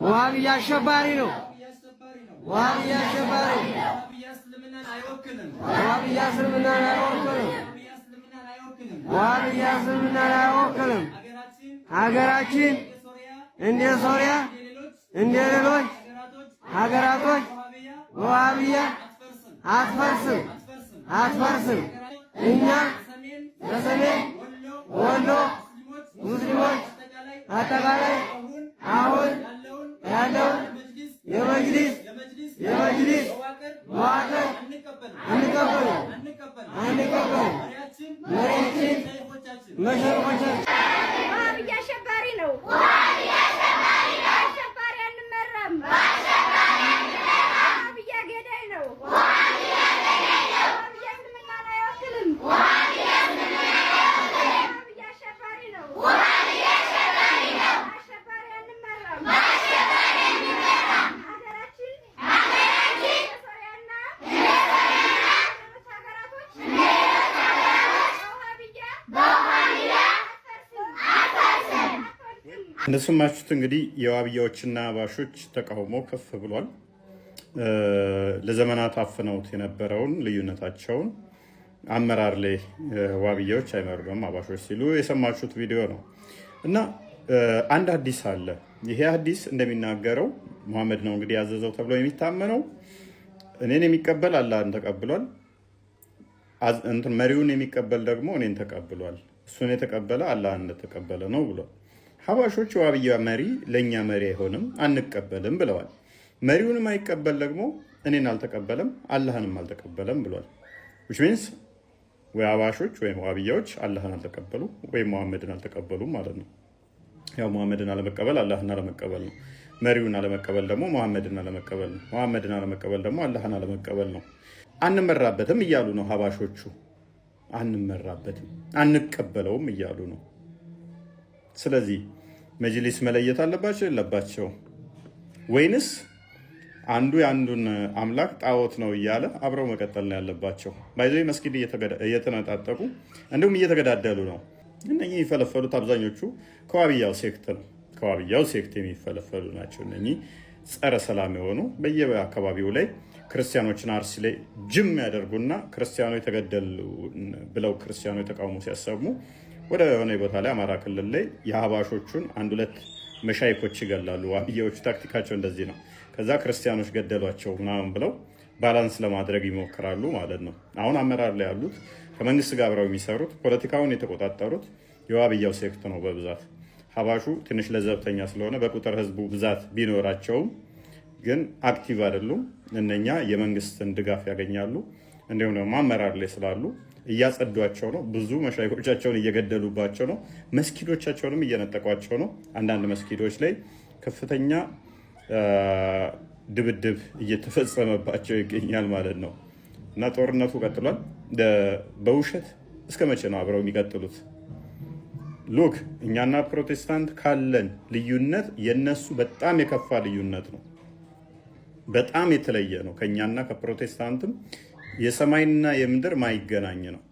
ዋሃብያ አሸባሪ ነው። ዋሃብያ አሸባሪ ዋሃብያ እስልምናን አይወክልም። ዋሃብያ እስልምናን አይወክልም። ሀገራችን እንደ ሶሪያ እንደ ሌሎች ሀገራቶች ዋሃብያ አትፈርስም አትፈርስም። እኛ በሰሜን ወሎ ሙስሊሞች አጠቃላይ አሁን ያለውን የመጅሊስ መዋቅር አንቀበልም። መሪያችን መሸርቆቻችን ዋሃብያ አሸባሪ ነው። አሸባሪ አንመራም። ዋሃብያ ገዳይ ነው። ዋሃብያ እስልምናን አይወክልም። ዋሃብያ አሸባሪ ነው። አሸባሪ አንመራም። ሀገራችን ሶሪያና ሀገራቶች በዋሃብያ አትፈርስም። እንደሰማችሁት እንግዲህ የዋሃብያዎችና አህባሾች ተቃውሞ ከፍ ብሏል። ለዘመናት አፍነውት የነበረውን ልዩነታቸውን አመራር ላይ ዋሃብያዎች አይመሩም አህባሾች ሲሉ የሰማችሁት ቪዲዮ ነው እና አንድ ሐዲስ አለ። ይሄ ሐዲስ እንደሚናገረው መሐመድ ነው እንግዲህ ያዘዘው ተብሎ የሚታመነው እኔን የሚቀበል አላህን ተቀብሏል፣ መሪውን የሚቀበል ደግሞ እኔን ተቀብሏል፣ እሱን የተቀበለ አላህን እንደተቀበለ ነው ብሏል። አህባሾች የዋሃብያ መሪ ለእኛ መሪ አይሆንም አንቀበልም ብለዋል። መሪውንም አይቀበል ደግሞ እኔን አልተቀበለም አላህንም አልተቀበለም ብሏል። which means ወይ አህባሾች ወይም ዋሃብያዎች አላህን አልተቀበሉ ወይም መሐመድን አልተቀበሉ ማለት ነው። ያው መሐመድን አለመቀበል አላህን አለመቀበል ነው። መሪውን አለመቀበል ደግሞ መሐመድን አለመቀበል ነው። መሐመድን አለመቀበል ደግሞ አላህን አለመቀበል ነው። አንመራበትም እያሉ ነው አህባሾቹ። አንመራበትም አንቀበለውም እያሉ ነው። ስለዚህ መጅሊስ መለየት አለባቸው የለባቸው? ወይንስ አንዱ የአንዱን አምላክ ጣዖት ነው እያለ አብረው መቀጠል ነው ያለባቸው? ባይዘ መስጊድ እየተነጣጠቁ እንዲሁም እየተገዳደሉ ነው። እነኚህ የሚፈለፈሉት አብዛኞቹ ከዋሃብያው ሴክት ነው። ከዋሃብያው ሴክት የሚፈለፈሉ ናቸው። እነኚህ ጸረ ሰላም የሆኑ በየአካባቢው ላይ ክርስቲያኖችን አርሲ ላይ ጅም ያደርጉና ክርስቲያኖች ተገደሉ ብለው ክርስቲያኖች ተቃውሞ ሲያሰሙ ወደ የሆነ ቦታ ላይ አማራ ክልል ላይ የአህባሾቹን አንድ ሁለት መሻይኮች ይገላሉ። ዋሃብያዎቹ ታክቲካቸው እንደዚህ ነው። ከዛ ክርስቲያኖች ገደሏቸው ምናምን ብለው ባላንስ ለማድረግ ይሞክራሉ ማለት ነው። አሁን አመራር ላይ ያሉት ከመንግስት ጋር አብረው የሚሰሩት ፖለቲካውን የተቆጣጠሩት የዋሃብያው ሴክት ነው በብዛት። አህባሹ ትንሽ ለዘብተኛ ስለሆነ በቁጥር ህዝቡ ብዛት ቢኖራቸውም ግን አክቲቭ አይደሉም። እነኛ የመንግስትን ድጋፍ ያገኛሉ። እንዲሁም ደግሞ አመራር ላይ ስላሉ እያጸዷቸው ነው። ብዙ መሻይኮቻቸውን እየገደሉባቸው ነው። መስጊዶቻቸውንም እየነጠቋቸው ነው። አንዳንድ መስጊዶች ላይ ከፍተኛ ድብድብ እየተፈጸመባቸው ይገኛል ማለት ነው። እና ጦርነቱ ቀጥሏል። በውሸት እስከ መቼ ነው አብረው የሚቀጥሉት? ሉክ እኛና ፕሮቴስታንት ካለን ልዩነት የነሱ በጣም የከፋ ልዩነት ነው። በጣም የተለየ ነው። ከእኛና ከፕሮቴስታንትም የሰማይና የምድር ማይገናኝ ነው።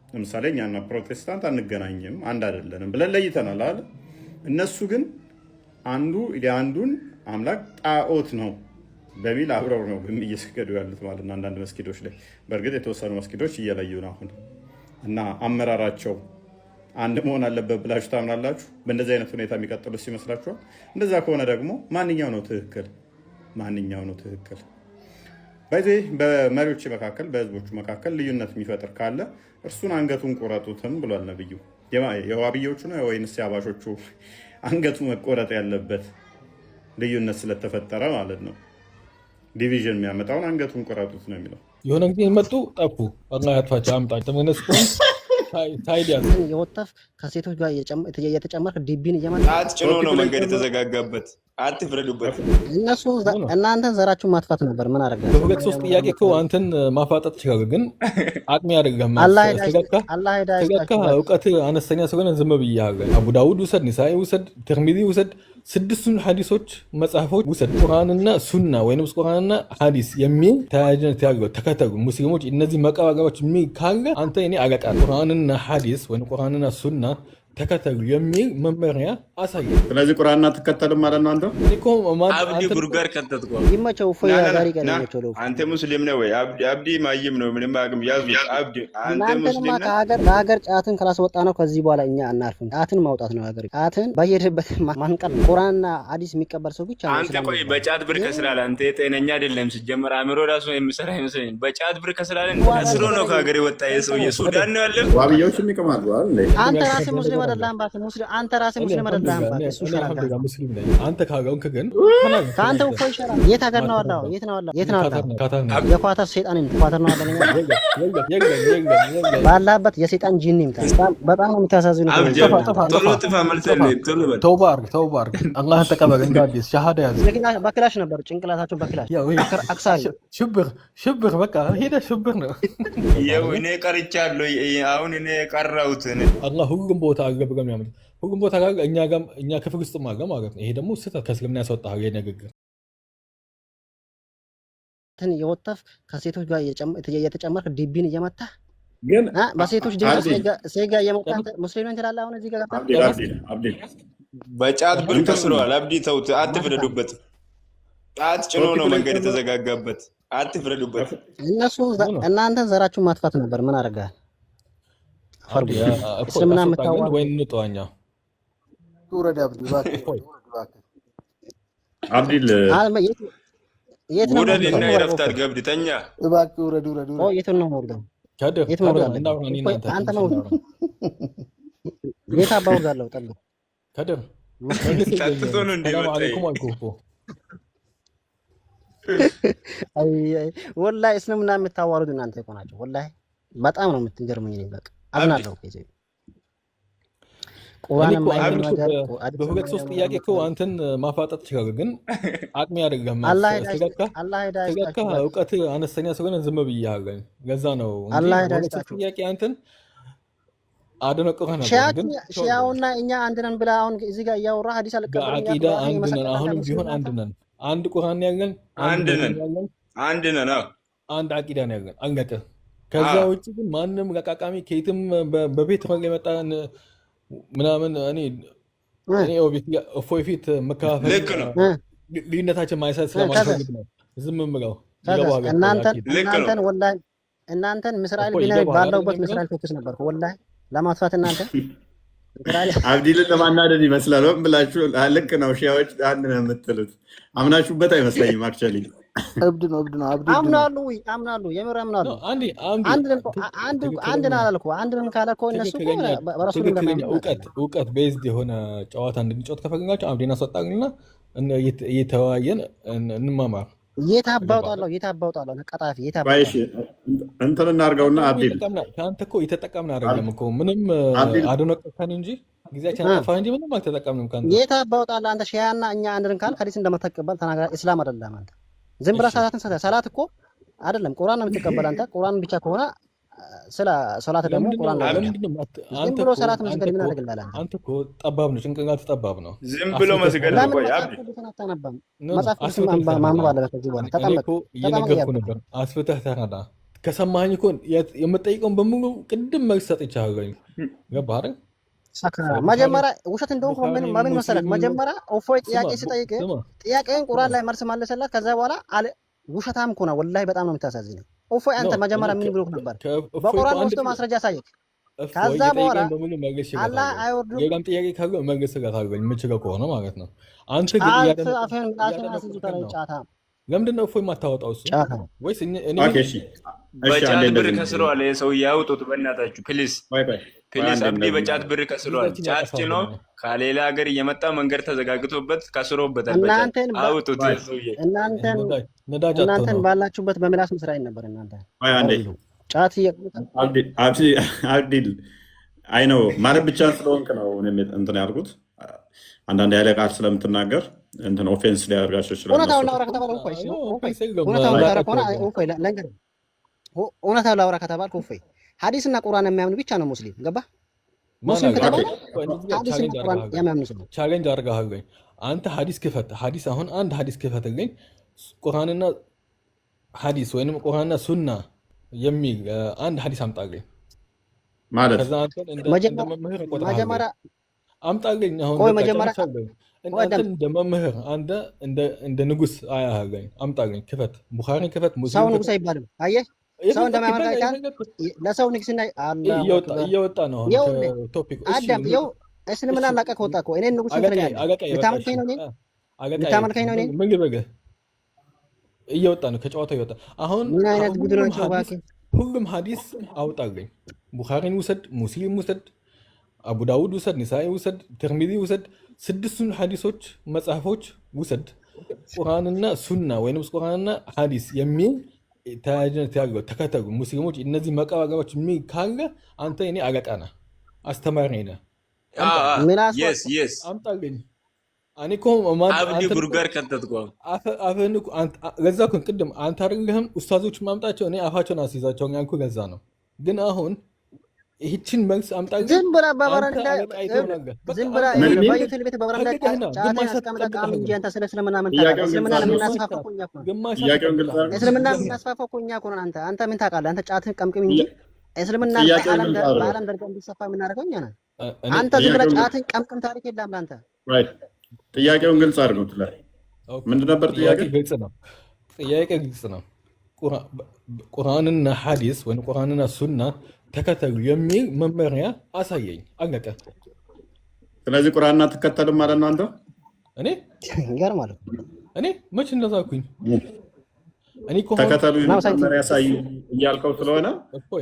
ለምሳሌ እኛና ፕሮቴስታንት አንገናኝም፣ አንድ አይደለንም ብለን ለይተናል አለ። እነሱ ግን አንዱ የአንዱን አምላክ ጣዖት ነው በሚል አብረው ነው ግን እየሰገዱ ያሉት ማለት ነው። አንዳንድ መስጊዶች ላይ በእርግጥ የተወሰኑ መስጊዶች እየለዩ ነው አሁን። እና አመራራቸው አንድ መሆን አለበት ብላችሁ ታምናላችሁ? በእንደዚህ አይነት ሁኔታ የሚቀጥሉት ይመስላችኋል? እንደዛ ከሆነ ደግሞ ማንኛው ነው ትክክል? ማንኛው ነው ትክክል? በዚህ በመሪዎች መካከል በህዝቦቹ መካከል ልዩነት የሚፈጥር ካለ እርሱን አንገቱን ቁረጡትም ብሏል ነብዩ። የዋሃብያዎቹ ነው ወይንስ የአህባሾቹ አንገቱ መቆረጥ ያለበት? ልዩነት ስለተፈጠረ ማለት ነው። ዲቪዥን የሚያመጣውን አንገቱን ቁረጡት ነው የሚለው። የሆነ ጊዜ መጡ ጠፉ። አላህ ያጥፋቸው አምጣቸው ተመለስ ቆን ታይድ ያዝ የወጣፍ ከሴቶች ጋር እየተጨመርክ ዲቢን እየመጣ አትጭኖ ነው መንገድ የተዘጋጋበት። አትፍረዱበት። እነሱ እናንተን ዘራችሁን ማጥፋት ነበር። ምን አደረጋችሁ? በሁለት ሶስት ጥያቄ እኮ አንተን ማፋጠጥ ይችላል፣ ግን አቅሜ ያደርጋል። ተጋካ እውቀት አነስተኛ ስለሆነ ዝም ብያለሁ። አቡ ዳውድ ውሰድ፣ ኒሳኢ ውሰድ፣ ትርሚዚ ውሰድ፣ ስድስቱን ሐዲሶች መጽሐፎች ውሰድ። ቁርአንና ሱና ወይንም ቁርአንና ሐዲስ የሚል ተያያዥነት ያለው ተከተሉ ሙስሊሞች። እነዚህ መቀባቀቦች የሚል ካለ አንተ እኔ አለቃ ቁርአንና ሐዲስ ወይንም ቁርአንና ሱና ተከተሉ የሚል መመሪያ አሳየ። ስለዚህ ቁርአን አትከተልም ማለት ነው አንተ? አብዲ ጉርጋር ከተትኩ ይመቸው ፎያ ጋሪ ጋር ይመቸው ነው። አንተ ሙስሊም ነህ ወይ? አብዲ ማይም ነው። ምንም አቅም ያዙ። አብዲ አንተ ሙስሊም ነህ? ከሀገር ጫትን ካላስወጣ ነው ከዚህ በኋላ እኛ አናርፍም። ጫትን ማውጣት ነው ሀገር ጫትን በየሄድበት ማንቀል ነው። ቁርአንና ሐዲስ የሚቀበል ሰው ብቻ ነው። አንተ ቆይ በጫት ብር ከስላለ አንተ ጤነኛ አይደለም። ሲጀመር አእምሮ ራሱ የሚሰራ አይመስለኝም። በጫት ብር ከስላለ ከስሮ ነው ከሀገር የወጣ የሰውዬ ሱዳን ነው ያለው። ዋብያዎች የሚቀማሉ አይደል? አንተ ራስህ ሙስሊም አይደለም ባክ ሙስሊም አንተ ራስህ ሙስሊም አይደለም ባክ እሱ ሸራጋ ሙስሊም ነኝ። አንተ ካጋውን ከገን ካንተ እኮ ይሸራል። የት ሀገር ነው አላው? የት ነው አላው? የት ነው አላው? የኳታር ሰይጣን ነው። ኳታር ነው አላው። ባላበት የሰይጣን ጂኒ ይምጣ። በጣም ነው የምታሳዝነው። ቶሎ ጥፋ መልሰልኝ ቶሎ በል። ተውባር አላህ ተቀበል። እንዳዲስ ሻሃዳ ያዝ። በክላሽ ነበር ጭንቅላታቸው በክላሽ አክሳሪ ሽብር በቃ ሄደ ሽብር ነው። ይኸው እኔ ቀርቻለሁ። አሁን እኔ ቀራሁት። አላህ ሁሉም ቦታ አልገባም ያመጣ ሁሉም ቦታ ጋር እኛ ክፍል ውስጥ ማገ ማለት ነው። ይሄ ደግሞ ስህተት ከእስልምና ያስወጣህ ንግግር የወጣፍ ከሴቶች ጋር እየተጨመርክ ዲቢን እየመታ ግን በሴቶች ሴጋ እየመጣ ሙስሊም ትላለህ። አሁን እዚህ ጋር አብዲ በጫት ብር ከስረዋል። አብዲ ተውት፣ አትፍረዱበት። ጫት ጭኖ ነው መንገድ የተዘጋጋበት። አትፍረዱበት። እነሱ እናንተን ዘራችሁን ማጥፋት ነበር። ምን አደረጋል? እስልምና የምታወቅ ወይ እንጠዋኛ አብዲል የት ነው ወደ እና ይረፍታል። ገብድ ተኛ እባክህ ውረድ። የት ነው ወርደው? የት ነው ወርደው? አንተ ነው የት አባ ወርዳለሁ? ጠሉ ከደም ታጥቶ ነው እንዴ? ወላሂ እስልምና የምታዋሩት እናንተ እኮ ናቸው። ወላሂ በጣም ነው የምትገርሙኝ። እኔ በቃ አምናለሁ ከዚህ በሁለት ሶስት ጥያቄ እኮ አንተን ማፋጠጥ ይችላል፣ ግን አቅሜ ያደርጋል። ተጋካ እውቀት አነስተኛ ስለሆነ ዝም ብያለሁ። ገዛ ነው ጥያቄ አንተን አደነቀህ ነበር። ሺያውና እኛ አንድ ነን ብለህ አሁን እዚህ ጋር እያወራህ ሐዲስ አልቀበልም። በአቂዳ አንድ ነን። አሁንም ቢሆን አንድ ነን። አንድ ቁርአን ያለን አንድ ነን። አንድ አቂዳ ነው ያለን። አለቀ። ከዛ ውጭ ግን ማንም ለቃቃሚ ከየትም በቤት የመጣ ምናምን እኔ እፎይ ፊት መከፋፈል ልዩነታችን ማይሳት ስለማልፈልግ ነው ዝም የምለው። እናንተን ወላሂ እናንተን ምስራኤል ቢናይ ባለውበት ምስራኤል ፎክስ ነበርኩ ወላሂ ለማጥፋት እናንተ አብዲልን ለማናደድ ይመስላል ብላችሁ ልክ ነው። ሺያዎች አንድ ነው የምትሉት አምናችሁበት አይመስለኝም። አክቹዋሊ እብድ ነው አምናሉ። የምር አምናሉ። አንድ ነው አላልኩ። አንድ ነው ካላልኩ እነሱ በራሱ እውቀት ቤዝድ የሆነ ጨዋታ እንድንጫወት ከፈለጋችሁ አብዲን አስወጣልና እየተወያየን እንማማር። የት አባውጣለሁ ቀጣፊ የት አባውጣለሁ እንትን እናድርገውና አብዲል ከአንተ እኮ የተጠቀምን አይደለም እኮ ምንም አደነቀከን እንጂ ጊዜያችን አጠፋ እንጂ ምንም አልተጠቀምንም። ከአንተ የት አባውጣለሁ አንተ ሺያና እኛ አንድን ካል ሐዲስ እንደማትቀበል ተናግራ እስላም አይደለም አንተ ዝም ብለህ ሰላት እኮ አይደለም ቁርአን ነው የምትቀበል አንተ። ቁርአን ብቻ ከሆነ ስለ ሶላት ደግሞ ቁርአን ነው። አንተ ብሎ ሰላት መስገድ ምን አደረግልሃል? አንተ እኮ ጠባብ ነው፣ ጭንቅላት ጠባብ ነው። ዝም ብሎ መስገድ ነው። ቆይ አብዲ መጽሐፍ ቅዱስ ማንበብ አለበት። ከዚህ በኋላ ተቀመጥ እየነገርኩህ ነበር። አስፍተህ ተረዳ። ከሰማኸኝ እኮ የምጠይቀውን በሙሉ ቅድም መልስ ሰጥቻለሁ። ገባህ አይደል? መጀመሪያ ውሸት እንደሆንኩ ምን መሰለህ? መጀመሪያ እፎይ ጥያቄ ሲጠይቅ ጥያቄን ቁርአን ላይ መልስ መለሰላት። ከዛ በኋላ ውሸታም እኮ ነው ወላሂ። በጣም ነው የምታሳዝነው። እፎይ አንተ መጀመሪያ ምን ብሎክ ነበር? በቁርአን ውስጥ ማስረጃ ሳይክ ከዛ በኋላ አላህ አይወርድም። የጋም ጥያቄ ካለው መልስ ጋር የምችለው ከሆነ ማለት ነው። አንተ ግን ለምንድን ነው እፎይ የማታወጣው? እሱ ወይስ በጫት ብር ከስረዋል። ሰው ያውጡት በእናታችሁ ፕሊዝ። አብዲ በጫት ብር ከስረዋል። ጫት ጭኖ ከሌላ ሀገር እየመጣ መንገድ ተዘጋግቶበት ከስሮበታል። አውጡት። እናንተን ባላችሁበት በምላስ መስራት ነበር። እናንተ ጫት አብዲል አይ ነው ማለት ብቻ ስለሆንክ ነው እንትን ያልኩት። አንዳንድ ያለ ቃል ስለምትናገር እንትን ኦፌንስ ሊያደርጋቸው ይችላል። እውነታው ላውራ ከተባልክ እፎይ ሐዲስና ቁርአን የሚያምን ብቻ ነው ሙስሊም። ገባ? ሙስሊም ከተባለ ሐዲስና ቁርአን የሚያምን ሰው ቻሌንጅ አድርጋለሁ። አንተ ሐዲስ ክፈት። ሐዲስ አሁን አንድ ሐዲስ ክፈትልኝ። ቁርአንና ሐዲስ ወይንም ቁርአንና ሱና የሚል አንድ ሐዲስ አምጣልኝ ማለት ከዛ አንተ እንደ መምህር ቆጥራለሁ። አምጣልኝ። አሁን አንተ እንደ መምህር አንተ እንደ ንጉስ አያለኝ። አምጣልኝ። ክፈት። ቡኻሪ ክፈት። ሙስሊም ሰው ንጉስ አይባልም። አየህ ሰው እንደማያመልካታ ለሰው ንግስና እየወጣ ነው ቶፒክ። አዳም ይኸው እስልምና ላቀ ከወጣ እኮ እኔን ንጉስ ይፈልጋል። ልታመልከኝ ነው እኔ ምን ልበልህ? እየወጣ ነው ከጨዋታው እየወጣ አሁን ምን አይነት ቡድን ነው እባክህ? ሁሉም ሐዲስ አውጣልኝ። ቡኻሪን ውሰድ፣ ሙስሊም ውሰድ፣ አቡ ዳውድ ውሰድ፣ ኒሳኢ ውሰድ፣ ትርሚዚ ውሰድ፣ ስድስቱን ሐዲሶች መጽሐፎች ውሰድ። ቁርአንና ሱና ወይንም ቁርአንና ሐዲስ የሚል ተያያዥነት ያለው ተከተሉ ሙስሊሞች። እነዚህ መቀባቀቦች የሚል ካለ አንተ እኔ አለቃ ነህ፣ አስተማሪ ነህ። አምጣልኝ። እኔ እኮ ጉርጓር ከተትኩ ለዛ እኮ ቅድም አንተ አይደለህም ኡስታዞች ማምጣቸው እኔ አፋቸውን አስይዛቸው ያልኩ ለዛ ነው። ግን አሁን ይህችን መልስ አምጣልኝ። ዝም ብላ በበረንዳ ዝም ብላ ባዩትን ቤት በበረንዳ ጫት አስቀምጠህ ቃም እንጂ አንተ ስለ እስልምና ምን ታውቃለህ? እስልምና የምናስፋፋው እኮ እኛ እኮ ነን። እስልምና የምናስፋፋው እኮ እኛ እኮ ነን። አንተ ምን ታውቃለህ? አንተ ጫትን ቀምቅም እንጂ እስልምና በዓለም ደረጃ እንዲሰፋ የምናደርገው እኛ ነን። አንተ ዝም ብለህ ጫትን ቀምቅም ታሪክ የለም ለአንተ። ጥያቄውን ግልጽ አድርገው። ምንድን ነበር ጥያቄ? ግልጽ ነው። ጥያቄ ግልጽ ነው። ቁርአንና ሐዲስ ወይም ቁርአንና ሱና ተከተሉ የሚል መመሪያ አሳየኝ። አለቀ። ስለዚህ ቁርአንና ትከተልም ማለት ነው አንተ? እኔ ይገርማል። እኔ መች እንደዛ አልኩኝ? እኔ ተከተሉ መመሪያ ያሳይ እያልከው ስለሆነ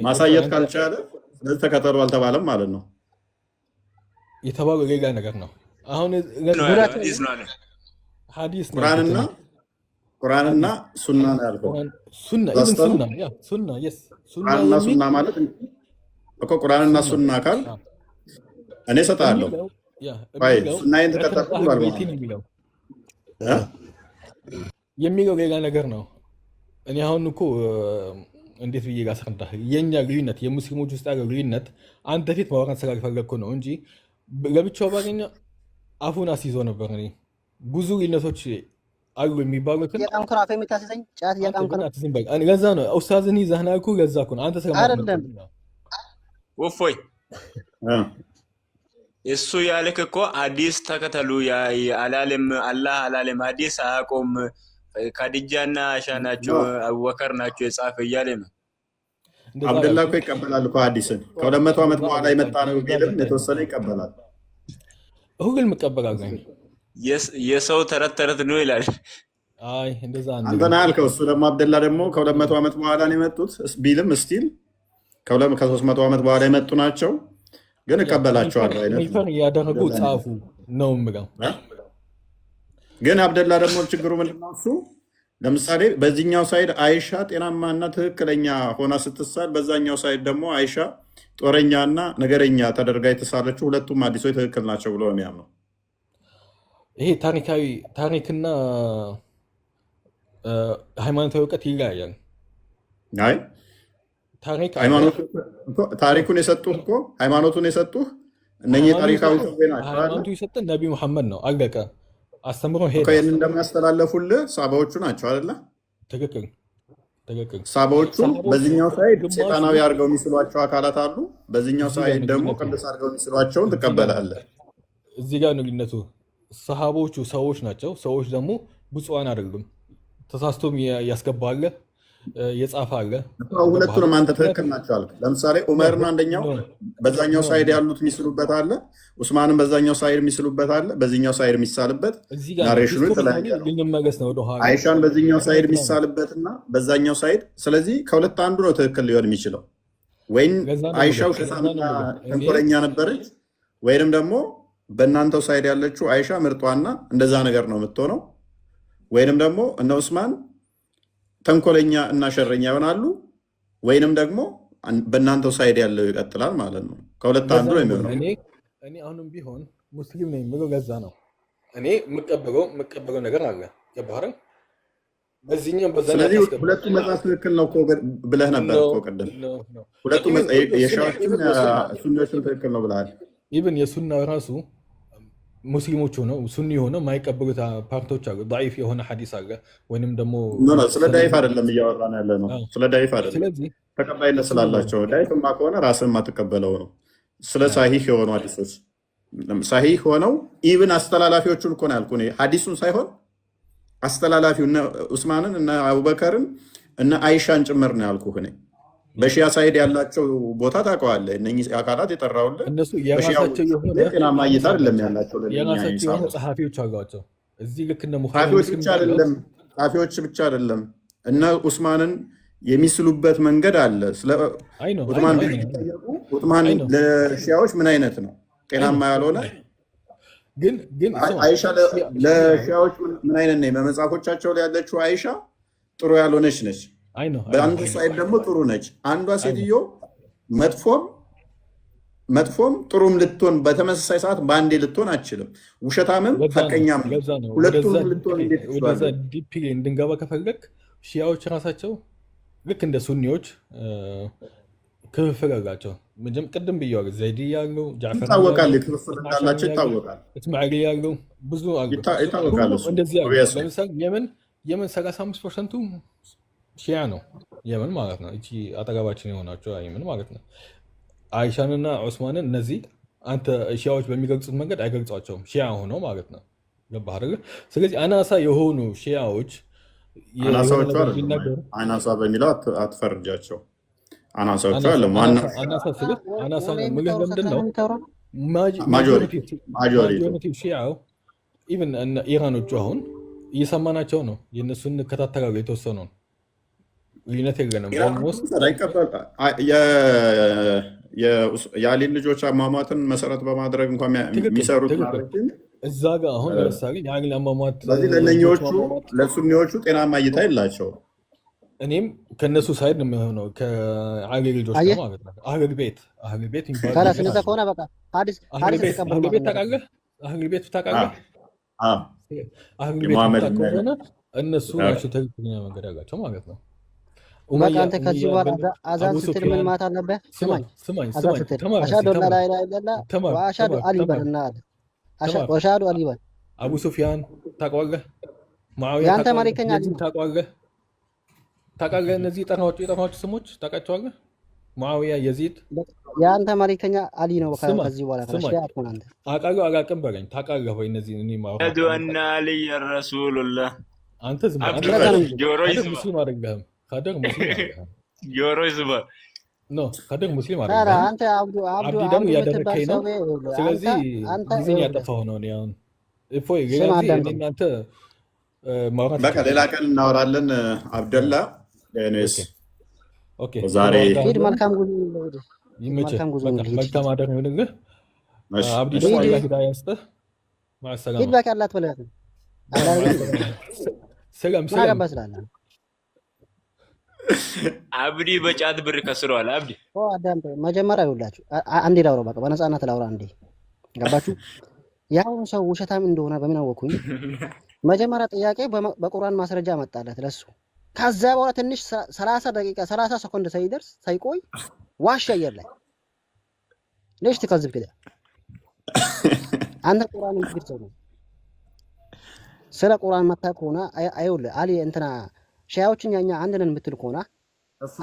ማሳየት ካልቻለ ስለዚህ ተከተሉ አልተባለም ማለት ነው። የተባለው ሌላ ነገር ነው። አሁን ሐዲስ ነው ቁርአንና ሱና ነው ያልከው። ሱና ቁርአንና ሱና ማለት እኮ ቁርአንና ሱና ካል እኔ እሰጥሃለሁ። ሱናዬን ተከተልኩ ማለት የሚለው ሌላ ነገር ነው። እኔ አሁን እኮ እንዴት ብዬ ላስረዳህ? የኛ ልዩነት የሙስሊሞች ውስጥ ያለው ልዩነት አንተ ፊት ማውራት ስላልፈለግኩ ነው እንጂ ለብቻው ባገኘ አፉን አስይዞ ነበር። እኔ ብዙ ልዩነቶች አሉ የሚባሉትን ለዛ ነው ኡስታዝን ይዘህና እኮ ለዛ እኮ ነው አንተ አይደለም ወፎይ እሱ ያለክ እኮ ሐዲስ ተከተሉ አላለም። አላህ አላለም። ሐዲስ አያቆም ካዲጃና አሻ ናቸው አቡበከር ናቸው የጻፈ እያለ ነው። አብደላ እኮ ይቀበላል እኮ ሐዲስን ከ200 ዓመት በኋላ የመጣ ነው ቢልም የተወሰነ ይቀበላል። ሁሉም ይቀበላል። የሰው ተረት ተረት ነው ይላል። አይ እንደዛ አንተ ነህ ያልከው። እሱ ደግሞ አብደላ ደግሞ ከ200 ዓመት በኋላ ነው የመጡት ቢልም ስቲል ከ300 ዓመት በኋላ የመጡ ናቸው፣ ግን እቀበላቸዋለሁ አይነት ሪፈር ያደረጉ ጻፉ ነው የምለው። ግን አብደላ ደግሞ ችግሩ ምንድነው? እሱ ለምሳሌ በዚህኛው ሳይድ አይሻ ጤናማና ትክክለኛ ሆና ስትሳል፣ በዛኛው ሳይድ ደግሞ አይሻ ጦረኛና ነገረኛ ተደርጋ የተሳለችው ሁለቱም ሐዲሶች ትክክል ናቸው ብሎ የሚያምነው ይሄ ታሪክና ሃይማኖታዊ እውቀት ይለያያል። አይ ታሪኩን የሰጡህ እኮ ሃይማኖቱን የሰጡህ እነኚህ ታሪካዊ ሰዎች ናቸው። ሃይማኖቱ የሰጠን ነቢዩ መሐመድ ነው። አለቀ። አስተምሮ ሄደ። ይህን እንደሚያስተላለፉልህ ሳባዎቹ ናቸው አይደለ? ትክክል። ሳባዎቹ በዚህኛው ሳይድ ሴጣናዊ አድርገው የሚስሏቸው አካላት አሉ፣ በዚህኛው ሳይድ ደግሞ ቅዱስ አድርገው የሚስሏቸውን ትቀበላለህ። እዚህ ጋር ነው ልዩነቱ። ሰሃቦቹ ሰዎች ናቸው። ሰዎች ደግሞ ብፁዓን አይደሉም። ተሳስቶም ያስገባለ የጻፈ አለ። ሁለቱንም አንተ ትክክል ናቸው አልክ። ለምሳሌ ዑመርን አንደኛው በዛኛው ሳይድ ያሉት የሚስሉበት አለ፣ ኡስማንን በዛኛው ሳይድ የሚስሉበት አለ፣ በዚህኛው ሳይድ የሚሳልበት ናሬሽኑ የተለያየ ነው። አይሻን በዚህኛው ሳይድ የሚሳልበትና በዛኛው ሳይድ። ስለዚህ ከሁለት አንዱ ነው ትክክል ሊሆን የሚችለው። ወይም አይሻው ሸታምና ተንኮለኛ ነበረች፣ ወይንም ደግሞ በእናንተው ሳይድ ያለችው አይሻ ምርጧና እንደዛ ነገር ነው የምትሆነው፣ ወይንም ደግሞ እነ ኡስማን ተንኮለኛ እና ሸረኛ ይሆናሉ፣ ወይንም ደግሞ በእናንተው ሳይድ ያለው ይቀጥላል ማለት ነው። ከሁለት አንዱ ነው የሚሆነው። እኔ አሁንም ቢሆን ሙስሊም ነኝ የምለው ገዛ ነው። እኔ የምቀበለው ነገር አለ። ገባህ አይደል? በዚህኛው ስለዚህ ሁለቱ መጽሐፍ ትክክል ነው ብለህ ነበር እኮ ቅድም። ሁለቱ የሻዎችም ሱኒዎችም ትክክል ነው ብለሃል። ኢቭን የሱና ራሱ ሙስሊሞች ሆነው ሱኒ ሆነው የማይቀበሉት ፓርቶች አሉ። ዳኢፍ የሆነ ሐዲስ አለ ወይንም ደግሞ ስለ ዳኢፍ አይደለም እያወራን ያለ ነው። ስለ ዳኢፍ አይደለም፣ ተቀባይነት ስላላቸው። ዳኢፍማ ከሆነ ራስን የማትቀበለው ነው። ስለ ሳሂህ የሆኑ ሐዲሶች ሳሂህ ሆነው ኢቭን አስተላላፊዎቹን እኮ ነው ያልኩህ፣ ሐዲሱን ሳይሆን አስተላላፊው እነ ኡስማንን እና አቡበከርን እና አይሻን ጭምር ነው ያልኩህ። እኔ በሺያ ሳይድ ያላቸው ቦታ ታውቀዋለህ። እነኚህ አካላት የጠራውልህ እነሱ የራሳቸው የሆነ ጤናማ እይታ አይደለም ያላቸው። የራሳቸው የሆነ ጸሐፊዎች አሏቸው። እዚህ ልክ እንደ ጸሐፊዎች ብቻ አይደለም እነ ኡስማንን የሚስሉበት መንገድ አለ። ስለ ኡስማን ለሺያዎች ምን አይነት ነው ጤናማ ያልሆነ ግን አይሻ ለሺያዎች ምን አይነት ነው? በመጽሐፎቻቸው ላይ ያለችው አይሻ ጥሩ ያልሆነች ነች። በአንዱ ሳይድ ደግሞ ጥሩ ነች። አንዷ ሴትዮ መጥፎም ጥሩም ልትሆን በተመሳሳይ ሰዓት በአንዴ ልትሆን አትችልም። ውሸታምም ሐቀኛም ሁለቱም ልትሆን ዲፕ እንድንገባ ከፈለግ ሺያዎች ራሳቸው ልክ እንደ ሱኒዎች ክፍፍል አላቸው። ቅድም ብያለሁ። ዘይዲ ያሉ ይታወቃል፣ ክፍፍል እንዳላቸው ይታወቃል። እስማኤል ያሉ ብዙ አሉ፣ ይታወቃል። እንደዚህ ያሉ ለምሳሌ የመን 35%ቱ ሺያ ነው። የመን ማለት ነው። እቺ አጠገባችን የሆናቸው የመን ማለት ነው። አይሻንና ዑስማንን እነዚህ አንተ ሺያዎች በሚገልጹት መንገድ አይገልጿቸውም፣ ሺያ ሆነው ማለት ነው። ገባህ አይደል? ስለዚህ አናሳ የሆኑ ሺያዎች አናሳዎቹ አይደለም። አናሳ በሚለው አትፈርጃቸው። አናሳዎቹ አለ አናሳ ነው የምልህ። ለምንድን ነው ማጆሪቲ ሺያው ኢቨን ኢራኖቹ አሁን እየሰማናቸው ነው። የእነሱን እንከታተላሉ። የተወሰነውን ልዩነት የለንም። የአሊን ልጆች አሟሟትን መሰረት በማድረግ እንኳን የሚሰሩት እዛ ጋር አሁን ለምሳሌ የአሊን አሟሟት ስለዚህ ለሱኒዎቹ ጤናማ እይታ የላቸው። እኔም ከእነሱ ሳይድ ነው የሚሆነው ከአሊ ልጆች ማለት ነው። አህል ቤት ታውቃለህ? አህል ቤት ታውቃለህ? ከሆነ እነሱ ናቸው ትክክለኛ መንገድ ያላቸው ማለት ነው። አንተ ከዚህ በኋላ አዛን ስትል ምን ማለት አለብህ? ስማኝ አሻዱ አላ ኢላሃ ኢለላህ ወአሻዱ አሊ በልና ወአሻዱ አሊ በል። አቡ ሱፊያን ታውቀዋለህ? ሙአዊያ ያንተ ማሪከኛ ታውቃለህ? እነዚህ የጠራዎቹ ስሞች ታውቃቸዋለህ? ሙአዊያ፣ የዚድ ያንተ ማሪከኛ አሊ ነው። ከዚህ በኋላ አንተ አውቃለሁ አላውቅም በለኝ። ታውቃለህ ወይ? እነዚህ እኔ አዱ አና አሊ ረሱሉላህ አንተ ዝም ሙስሊም አይደለህም። ካደግ ሙስሊም አይደለህም። ጆሮ ይስማ ካደግ ሙስሊም አይደለህም። አንተ አብዲ ደግሞ እያደረከኝ ነው። ስለዚህ ጊዜን ያጠፋሁ ነው። አሁን እፎይ እናንተ ማውራት በቃ ሌላ ቀን እናወራለን። አብደላ ዛሬ መልካም መልካም አደር ይሁንልህ። አብዲ ደግሞ አላህ ሂዳያ ይስጥህ። ማሰላም ፊድባክ ያላት በላት ሰላም አብዲ በጫት ብር ከስሯል። አብዲ መጀመሪያ ይውላችሁ አንዴ ላውራ፣ በቃ በነፃነት ላውራ አንዴ። ገባችሁ? ያው ሰው ውሸታም እንደሆነ በምን አወኩኝ? መጀመሪያ ጥያቄ በቁርአን ማስረጃ መጣለት ለሱ። ከዛ በኋላ ትንሽ 30 ደቂቃ 30 ሰኮንድ ሳይደርስ ሳይቆይ ዋሻ አየር ላይ ለሽ ተከዝብ ከዳ አንተ ቁርአን እንግዲህ ሰው ነው። ስለ ቁርአን መጣ ከሆነ አይውል አሊ እንትና ሺያዎችን ያኛ አንድ ነን የምትል ከሆነ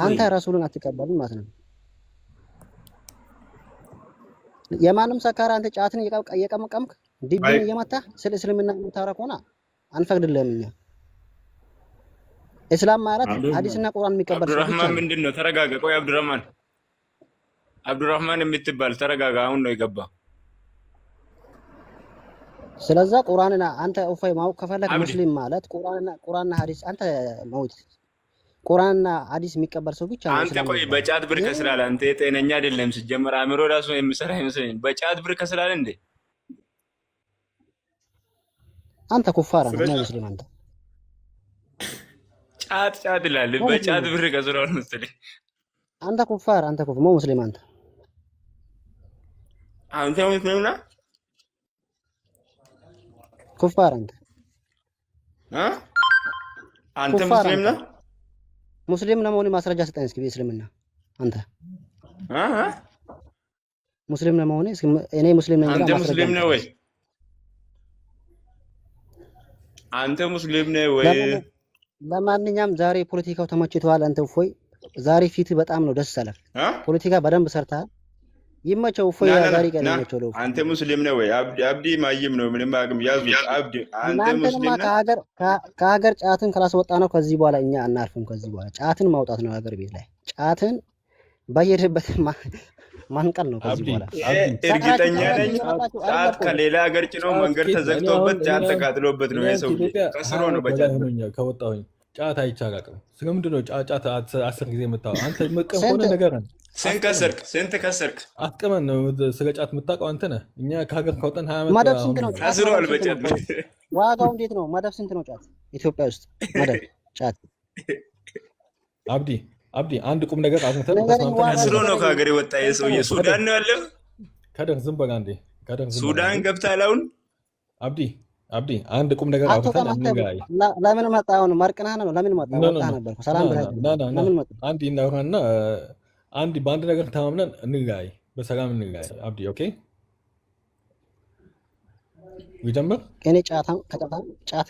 አንተ ረሱልን አትቀበልም ማለት ነው። የማንም ሰካራ አንተ ጫትን እየቀመቀምክ ዲብን እየመታ ስለ እስልምና የምታወራ ከሆነ አንፈቅድልህም። እኛ እስላም ማለት ሐዲስና ቁርአን የሚቀበል ሰው አብዱራህማን ምንድን ነው? ተረጋጋ። ቆይ አብዱራህማን የምትባል ተረጋጋ። አሁን ነው የገባ። ስለዛ ቁርአንና አንተ ኡፋይ ማውቅ ከፈለክ ሙስሊም ማለት ቁርአንና ሐዲስ አንተ መውት ቁርአንና ሐዲስ የሚቀበል ሰው ብቻ ነው። አንተ ቆይ በጫት ብር ከስላለ አንተ ጤነኛ አይደለም። ሲጀመር አእምሮ ራሱ የሚሰራ አይመስለኝም። በጫት ብር ከስላለ እንዴ አንተ ኩፋር አንተ ነው ሙስሊም አንተ ጫት ይላል። በጫት ብር ገዝረዋል መሰለኝ። አንተ ኩፋር ሞ ሙስሊም አንተ ሙስሊም ነህ? ኩፋር አንተ ሙስሊም ነህ? ሙስሊም ለመሆን ማስረጃ ስጠኝ እስኪ በእስልምና አንተ ሙስሊም ለመሆን እስኪ እኔ ሙስሊም ነኝ። አንተ ሙስሊም ነህ ወይ? አንተ ሙስሊም ነህ ወይ? ለማንኛውም ዛሬ ፖለቲካው ተመችቷል። አንተ እፎይ ዛሬ ፊት በጣም ነው ደስ አለህ። ፖለቲካ በደንብ ሰርተሃል። ይመቸው እፎይ ዛሬ ቀን ይመቸው ነው። አንተ ሙስሊም ነህ ወይ? አብዲ ማይም ነው ምንም አቅም ያዙ። አብዲ አንተ ሙስሊም ነህ? ከሀገር ጫትን ካላስወጣ ነው ከዚህ በኋላ እኛ አናርፍም። ከዚህ በኋላ ጫትን ማውጣት ነው ሀገር ቤት ላይ ጫትን በየሄድበት ማንቀል ነው ከዚህ በኋላ። እርግጠኛ ነኝ ጫት ከሌላ ሀገር ጭኖ መንገድ ተዘግቶበት ጫት ተቃጥሎበት ነው የሰው ከስሮ ነው በጫት ከወጣሁኝ ጫት አይቻላቅም። ስለምንድን ነው ጫት 10 ጊዜ የምታወው አንተ? መቀም ሆነ ነገር ነው። ስንት ከሰርክ? አትቀመን ነው ስለ ጫት የምታውቀው አንተ ነህ። እኛ ከሀገር ከወጣን 20 ዓመት መደብ ስንት ነው? ከስሯል በጫት። ዋጋው እንዴት ነው? መደብ ስንት ነው ጫት ኢትዮጵያ ውስጥ መደብ ጫት? አብዲ አንድ ቁም ነገር አግኝተን ከስሮ ነው ከሀገር የወጣ የሰውዬ። ሱዳን ነው ያለው። ከደር ዝም በጋ እንዴ ሱዳን ገብታል አሁን። አብዲ አንድ ቁም ነገር አግኝተን እንጋይ። ለምን መጣ? አሁን ማርቅናህ ነው። ለምን መጣ? ወጣህ ነበር ሰላም ብለህ ለምን መጣ? አንድ እናውራና አንድ በአንድ ነገር ተማምነን እንጋይ፣ በሰላም እንጋይ። አብዲ ኦኬ ይጀምር። እኔ ጫት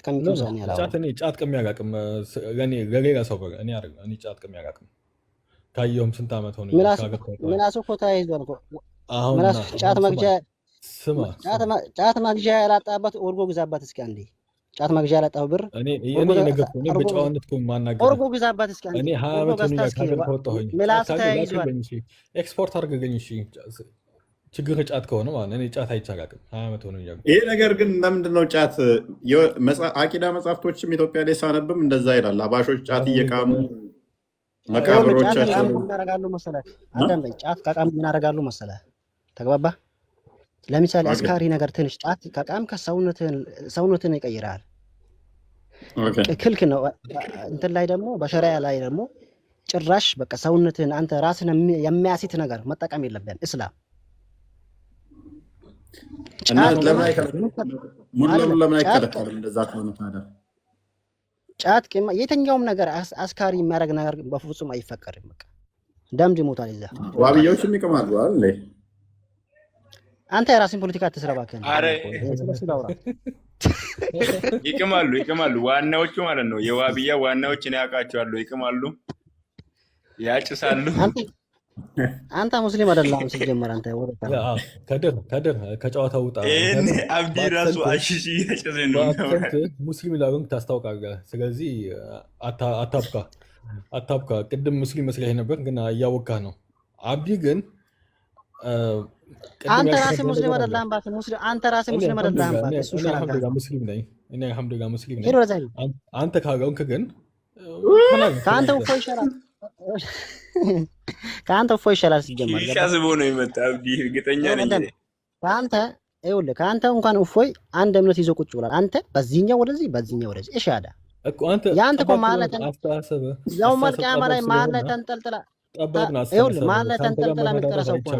ከሚቀምሰኝ ያላው ጫት ከሚያጋቅም ለሌላ ሰው እኔ ጫት ከሚያጋቅም ካየሁም ስንት ዓመት ሆነ። ምላሱ እኮ ተያይዟል እኮ አሁን ጫት መግጃ ስማ፣ ጫት መግጃ ያላጣበት ኦርጎ ግዛባት እስኪ አንዴ። ጫት መግዣ ያላጣው ብር እኔ ነገርኩህ። እኔ በጨዋነት እኮ ማናገር ኦርጎ ግዛባት እስኪ አንዴ። እኔ 20 ዓመት ሆነ ካገር ከወጣሁኝ ምላስ ተያይዟል። ኤክስፖርት አድርገኝ እሺ። ችግር ጫት ከሆነ ማለት እኔ ጫት አይቻላቅም 20 ዓመት ሆነ። ይሄ ነገር ግን ለምንድን ነው ጫት? አቂዳ መጽሐፍቶችም ኢትዮጵያ ላይ ሳነብም እንደዛ ይላል። አባሾች ጫት እየቃሙ መቃብሮቻቸው ያደርጋሉ መሰለህ። አንተ ጫት ከቃም ምን ያደርጋሉ መሰለህ? ተግባባ። ለምሳሌ አስካሪ ነገር ትንሽ ጫት ከቃም ሰውነትን ይቀይራል። ክልክ ነው። እንትን ላይ ደግሞ በሸሪዓ ላይ ደግሞ ጭራሽ በቃ ሰውነትን አንተ ራስን የሚያሲት ነገር መጠቀም የለብህም እስላም። ለምን አይከለከልም? እንደዛ ከሆነ ታዲያ ጫት የትኛውም ነገር አስካሪ የሚያደርግ ነገር በፍጹም አይፈቀድም። በቃ ደምድ ይሞታል። ይዛ ዋብያዎችም ይቅማሉ አይደል? አንተ የራስን ፖለቲካ አትስራ እባክህ። ኧረ ይቅማሉ። ዋናዎቹ ማለት ነው የዋብያ ዋናዎች እኔ አውቃቸዋለሁ። ይቅማሉ፣ ያጭሳሉ። አንተ ሙስሊም አይደለም ሲጀመር። አንተ ወረታ ከደር ከጨዋታ ውጣ። አብዲ ራሱ አሽሽ እያጨሰ ነው። ሙስሊም ላሉን ታስታውቃለህ። ስለዚህ አታብካ። ቅድም ሙስሊም መስለህ ነበር ግን እያወካህ ነው። አብዲ ግን አንተ ራስህ ሙስሊም አይደለም። አንተ ራስህ ሙስሊም አይደለም። እኔ አልሐምዱሊላህ ሙስሊም ነኝ። አንተ ካገውንክ ግን ከአንተ እፎይ ይሻላል። ከአንተ እፎይ ይሻላል። ሲጀመር ሻዝቦ ነው የመጣ አብዲ እርግጠኛ ነኝ። ከአንተ እንኳን እፎይ አንድ እምነት ይዞ ቁጭ ብሏል። አንተ በዚህኛው ወደዚህ እሺ አዳ ያንተ እኮ ማለት ነው ያው መልቂያማ ላይ ማለት ተንጠልጥላ የምትቀረሰው እኮ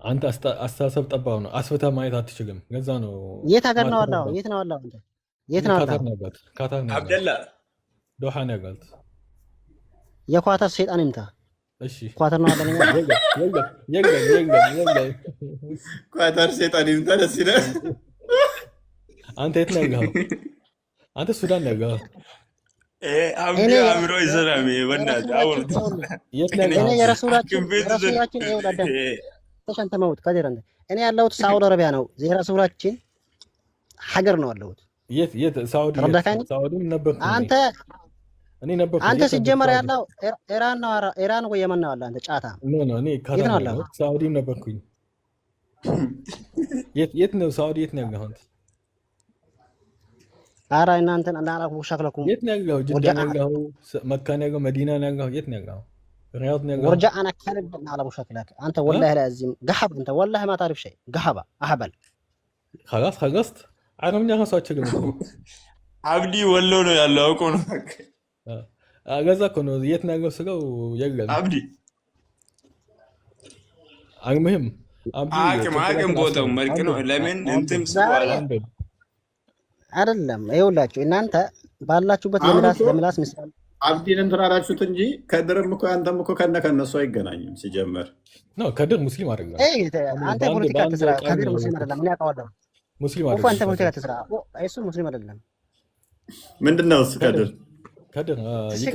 አንተ አስተሳሰብ ጠባብ ነው። አስፍተህ ማየት አትችልም። ገዛ ነው። የት ሀገር ነው አላው? የት ነው አላው? የት ነው አላው? ካታር ነው። አብደላ ዶሃ ነው ያጋልጥ። የኳታር ሰይጣን ይምታ። እሺ ኳታር ነው አለኝ። ኳታር ሰይጣን ይምታ። ደስ ይላል። አንተ የት ነው ያጋው? አንተ ሱዳን ነው ያጋው። አብዲ አምሮ ይዘራም ወንዳት አውርት የት ነው ያጋው? እኔ የረሱላችን ይወዳዳ ተሸንተ መውት ከደረንደ እኔ ያለሁት ሳውዲ አረቢያ ነው። የረሱላችን ሀገር ነው ያለሁት። የት ሳውዲ? ሳውዲም ነበር አንተ እኔ ነበር። አንተ ሲጀመር ያለው ኢራን ወይ የመን ነው ያለው። አንተ ጫታ ኖ እኔ ካታር ነው። ሳውዲም ነበርኩኝ። የት ነው ሳውዲ? የት ነው ያለው? ኧረ እናንተን እንዳላኩ ሸክለኩም። የት ነው ያለው? ጅዳ ነው ያለው? መካ ነው ያለው? መዲና ነው ያለው? የት ነው ያለው? رياض نيجا ورجع انا كلب على ابو شكلك انت والله لازم قحب. انت والله ما تعرف شيء. قحبه اهبل. خلصت አረብኛ ራሱ አችልም እኮ አብዲ ወሎ ነው ያለው አውቆ ነው። ገዛ እኮ ነው የት ነው ያለው ስለው የለም አብዲ አልሙሂም አቅም ቦታው መልክ ነው። ለምን እንትም ስባላ አይደለም። ይኸውላችሁ እናንተ ባላችሁበት ለምላስ ምስል አብዲን እንትን አላችሁት እንጂ ከድርም እኮ አንተም እኮ ከነሱ አይገናኝም ሲጀመር ነው። ከድር ሙስሊም አይደለም። አንተ ፖለቲካ ትስራ፣ ከድር ሙስሊም አይደለም። ምን ያውቀዋለሁ? ሙስሊም እኮ አንተ አይደለም። ፖለቲካ ትስራ፣ እሱ ሙስሊም አይደለም። ምንድን ነው እሱ ከድር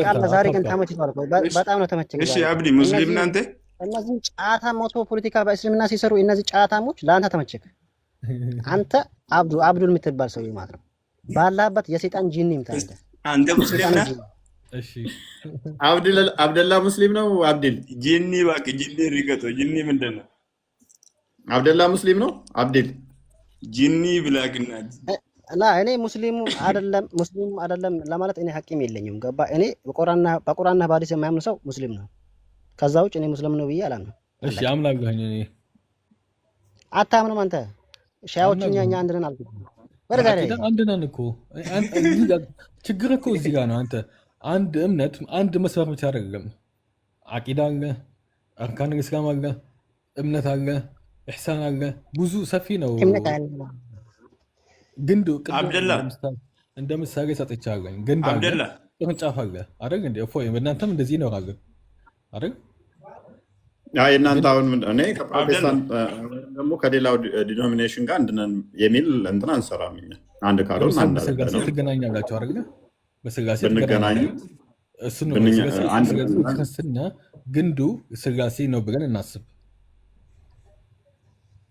ቃል ዛሬ ግን ተመችቷል። በጣም ነው ተመቸኝ። እሺ አብዲ ሙስሊም ነህ አንተ? እነዚህ ጫታ ሞቶ ፖለቲካ በእስልምና ሲሰሩ እነዚህ ጫታሞች ለአንተ ተመቸክ። አንተ አብዱል የምትባል ሰው ማለት ነው። ባላበት የሰይጣን ጂኒ ምታንተ አንተ ሙስሊም ነህ? እሺ አብደላ ሙስሊም ነው። አብዲል ጂኒ እባክህ ጂኒ ሪገጦ ጂኒ ምንድን ነው? አብደላ ሙስሊም ነው። አብዲል ጂኒ ብላግና እኔ ሙስሊም አይደለም ለማለት እኔ ሐቂም የለኝም። ገባ? እኔ በቁርአንና በሐዲስ የማያምን ሰው ሙስሊም ነው። ከዛ ውጭ እኔ ሙስሊም ነው ብዬ አላምንም። እሺ አምላክህ እኔ አታምንም አንተ። ሻዮች እኛ አንድ ነን አልኩ። አንድ ነን እኮ ችግር እኮ እዚህ ጋር ነው። አንተ አንድ እምነት አንድ መስመር ብቻ አይደለም። አቂዳ አለ፣ አርካን እስላም አለ፣ እምነት አለ፣ ኢሕሳን አለ፣ ብዙ ሰፊ ነው። ግንዱ አብደላ እንደ ምሳሌ ሰጥቻለሁ። ግንዱ አብደላ ቅርንጫፍ አለ አይደል እንዴ? እፎይ በእናንተም እንደዚህ ይኖራል አይደል? አይ እናንተ አሁን እኔ ከፕሮቴስታንት ደግሞ ከሌላው ዲኖሚኔሽን ጋር አንድ ነን የሚል እንትን አንሰራም። እኛ አንድ ካልሆን አንድ ነው። ትገናኛላችሁ አይደል? በስላሴ ብንገናኝ እሱ ነው ክርስትና ግንዱ ስላሴ ነው ብለን እናስብ።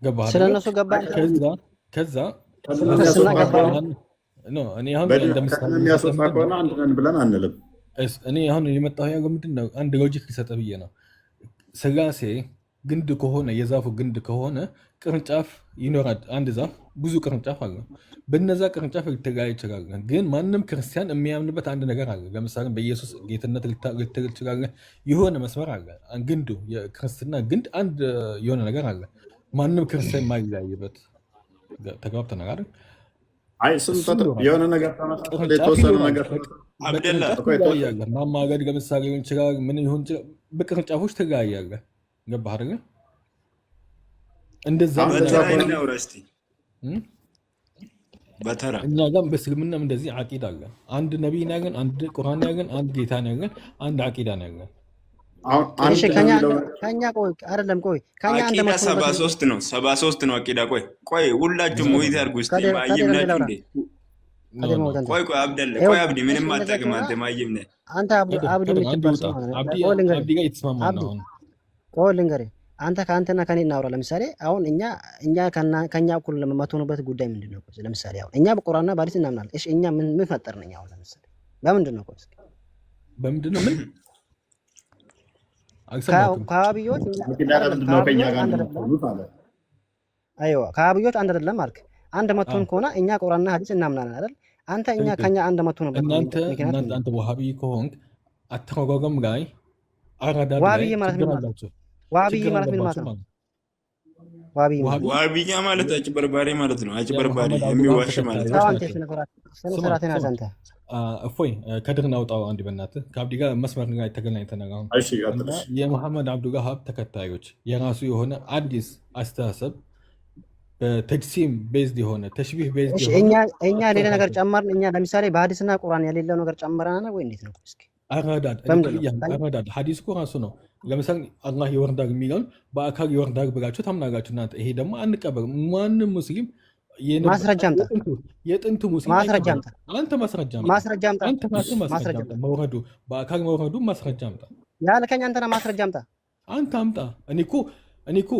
ገባህ? ስለነሱ ገባ። ከዛ እኔ አሁን እንደሚያስወጣ ከሆነ አንድ ነን ብለን አንልም። እኔ አሁን የመጣሁ ያገ ምንድን ነው አንድ ሎጂክ ሊሰጠ ብዬ ነው። ስላሴ ግንድ ከሆነ የዛፉ ግንድ ከሆነ ቅርንጫፍ ይኖራል። አንድ ዛፍ ብዙ ቅርንጫፍ አለ። በነዛ ቅርንጫፍ ልትለያይ ይችላል። ግን ማንም ክርስቲያን የሚያምንበት አንድ ነገር አለ። ለምሳሌ በኢየሱስ ጌትነት ልትል ትችላለህ። የሆነ መስመር አለ። ግንዱ የክርስትና ግንድ አንድ የሆነ ነገር አለ። ማንም ክርስቲያን የማይለያይበት ተግባብተናል አይደል? አይ የሆነ ነገር የተወሰነ ነገር ማማገድ ለምሳሌ ሊሆን ይችላል። ምን ይሁን በቅርንጫፎች ትለያያለህ። ገባህ አይደለ? እንደዛ በተራ እኛ ጋር በእስልምናም እንደዚህ አቂዳ አለ። አንድ ነቢይ ያለን፣ አንድ ቁርአን ያለን፣ አንድ ጌታ ያለን፣ አንድ አቂዳ ያለን። ከኛ ቆይ አይደለም ቆይ ከኛ አንድ አቂዳ 73 ነው አቂዳ። ቆይ ሁላችሁም ሙይት አድርጉ እስቲ። ማይም ናችሁ እንዴ? ቆይ አብደላ ቆይ አብዲ ምንም አታውቅም አንተ ማይም ነህ አንተ። አብዲ የምትባል ሰው አብዲ ጋር የተስማማን ነው። ቆይ ልንገርህ አንተ ከአንተና ከኔ እናውራ። ለምሳሌ አሁን እኛ ከኛ እኩል ለመማተኑበት ጉዳይ ምንድን ነው? ለምሳሌ አሁን እኛ በቁርአንና በሐዲስ እናምናለን። እሺ እኛ ምን ፈጠርን? አሁን ለምሳሌ በምንድን ነው? ቆይ በምንድን ነው? ምን ከአብዮች አንድ አይደለም አልክ። አንድ መቶን ከሆነ እኛ ቁርአንና ሐዲስ እናምናለን አይደል? አንተ ከኛ አንድ መቶ ነው። እናንተ ዋሃቢ ከሆንክ አተረጓጎም ላይ አራዳ ዋሃቢ ማለት ምን ማለት ነው? ዋሃቢ ማለት ምን ማለት ነው? ዋሃቢያ ማለት አጭበርባሪ ማለት ነው። አጭበርባሪ የሚዋሽ ማለት ነው። እፎይ ከድርን አውጣው አንድ በእናትህ ከአብዲ ጋር መስመር ጋር ተገናኝተናል። አሁን የመሐመድ አብዱልዋሃብ ተከታዮች የራሱ የሆነ አዲስ አስተሳሰብ በተጅሲም ቤዝድ የሆነ ተሽቢህ ቤዝድ የሆነ እኛ ሌላ ነገር ጨመርን። እኛ ለምሳሌ በሐዲስና ቁርአን የሌለው ነገር ጨመረናል ወይ እንዴት ነው? እስኪ አራዳድ ሐዲስ እኮ ራሱ ነው። ለምሳሌ አላህ ይወርዳል የሚለውን በአካል ይወርዳል ብላችሁ ታምናላችሁ እናንተ። ይሄ ደግሞ አንቀበልም። ማንም ሙስሊም ማስረጃ አምጣ። የጥንቱ ሙስሊም ማስረጃ አምጣ። አንተ ማስረጃ አምጣ። አንተ ማስረጃ አምጣ። መውረዱ በአካል መውረዱ ማስረጃ አምጣ ያልከኝ አንተ ነህ። ማስረጃ አምጣ። አንተ አምጣ። እኔ እኮ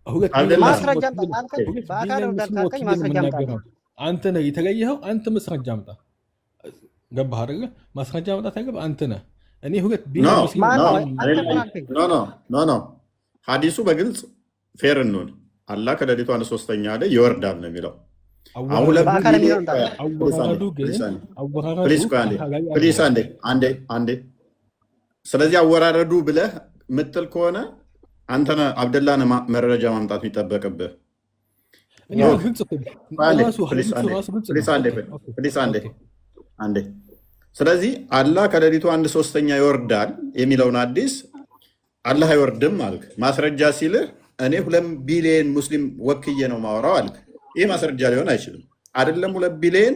ሁለት ማስረጃ አምጣ አልከኝ። በአካል ወርዳል ካልከኝ ማስረጃ አምጣ። አንተ ነህ የተለየኸው። አንተ ማስረጃ አምጣ። ገባህ አይደለ? ማስረጃ አምጣ ታገባ አንተ ነህ። እኔ ሁለት ኖ ሐዲሱ በግልጽ ፌር እንሆን አላህ ከሌሊቱ አንድ ሶስተኛ ላይ ይወርዳል ነው የሚለው። አንዴ ስለዚህ አወራረዱ ብለህ ምትል ከሆነ አንተ አብደላ መረጃ ማምጣት የሚጠበቅብህ። አንዴ። ስለዚህ አላህ ከሌሊቱ 1/3 ይወርዳል የሚለውን አዲስ አላህ አይወርድም አልክ። ማስረጃ ሲልህ እኔ 2 ቢሊዮን ሙስሊም ወክዬ ነው ማወራው አልክ። ይህ ማስረጃ ሊሆን አይችልም። አይደለም 2 ቢሊዮን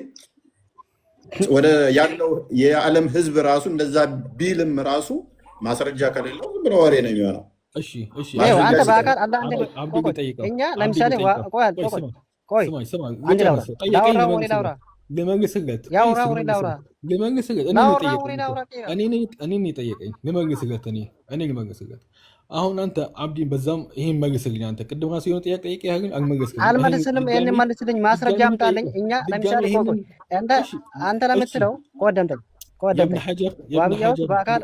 ወደ ያለው የዓለም ህዝብ ራሱ እንደዛ ቢልም ራሱ ማስረጃ ከሌለው ዝም ብሎ ወሬ ነው የሚሆነው። አንተ በአካል አላህ እኛ ለምሳሌ ቆይ ልመልስለት አሁን አንተ አብዲን በዛም ይሄን መልስልኝ። አንተ ቅድም ራሱ የሆነ ጥያቄ ጠይቄ ያህል አልመልስልም። ይሄን መልስልኝ፣ ማስረጃ አምጣልኝ። እኛ ለምሳሌ አንተ ለምትለው ቆደምጠኝ ዋብያዎች በአካል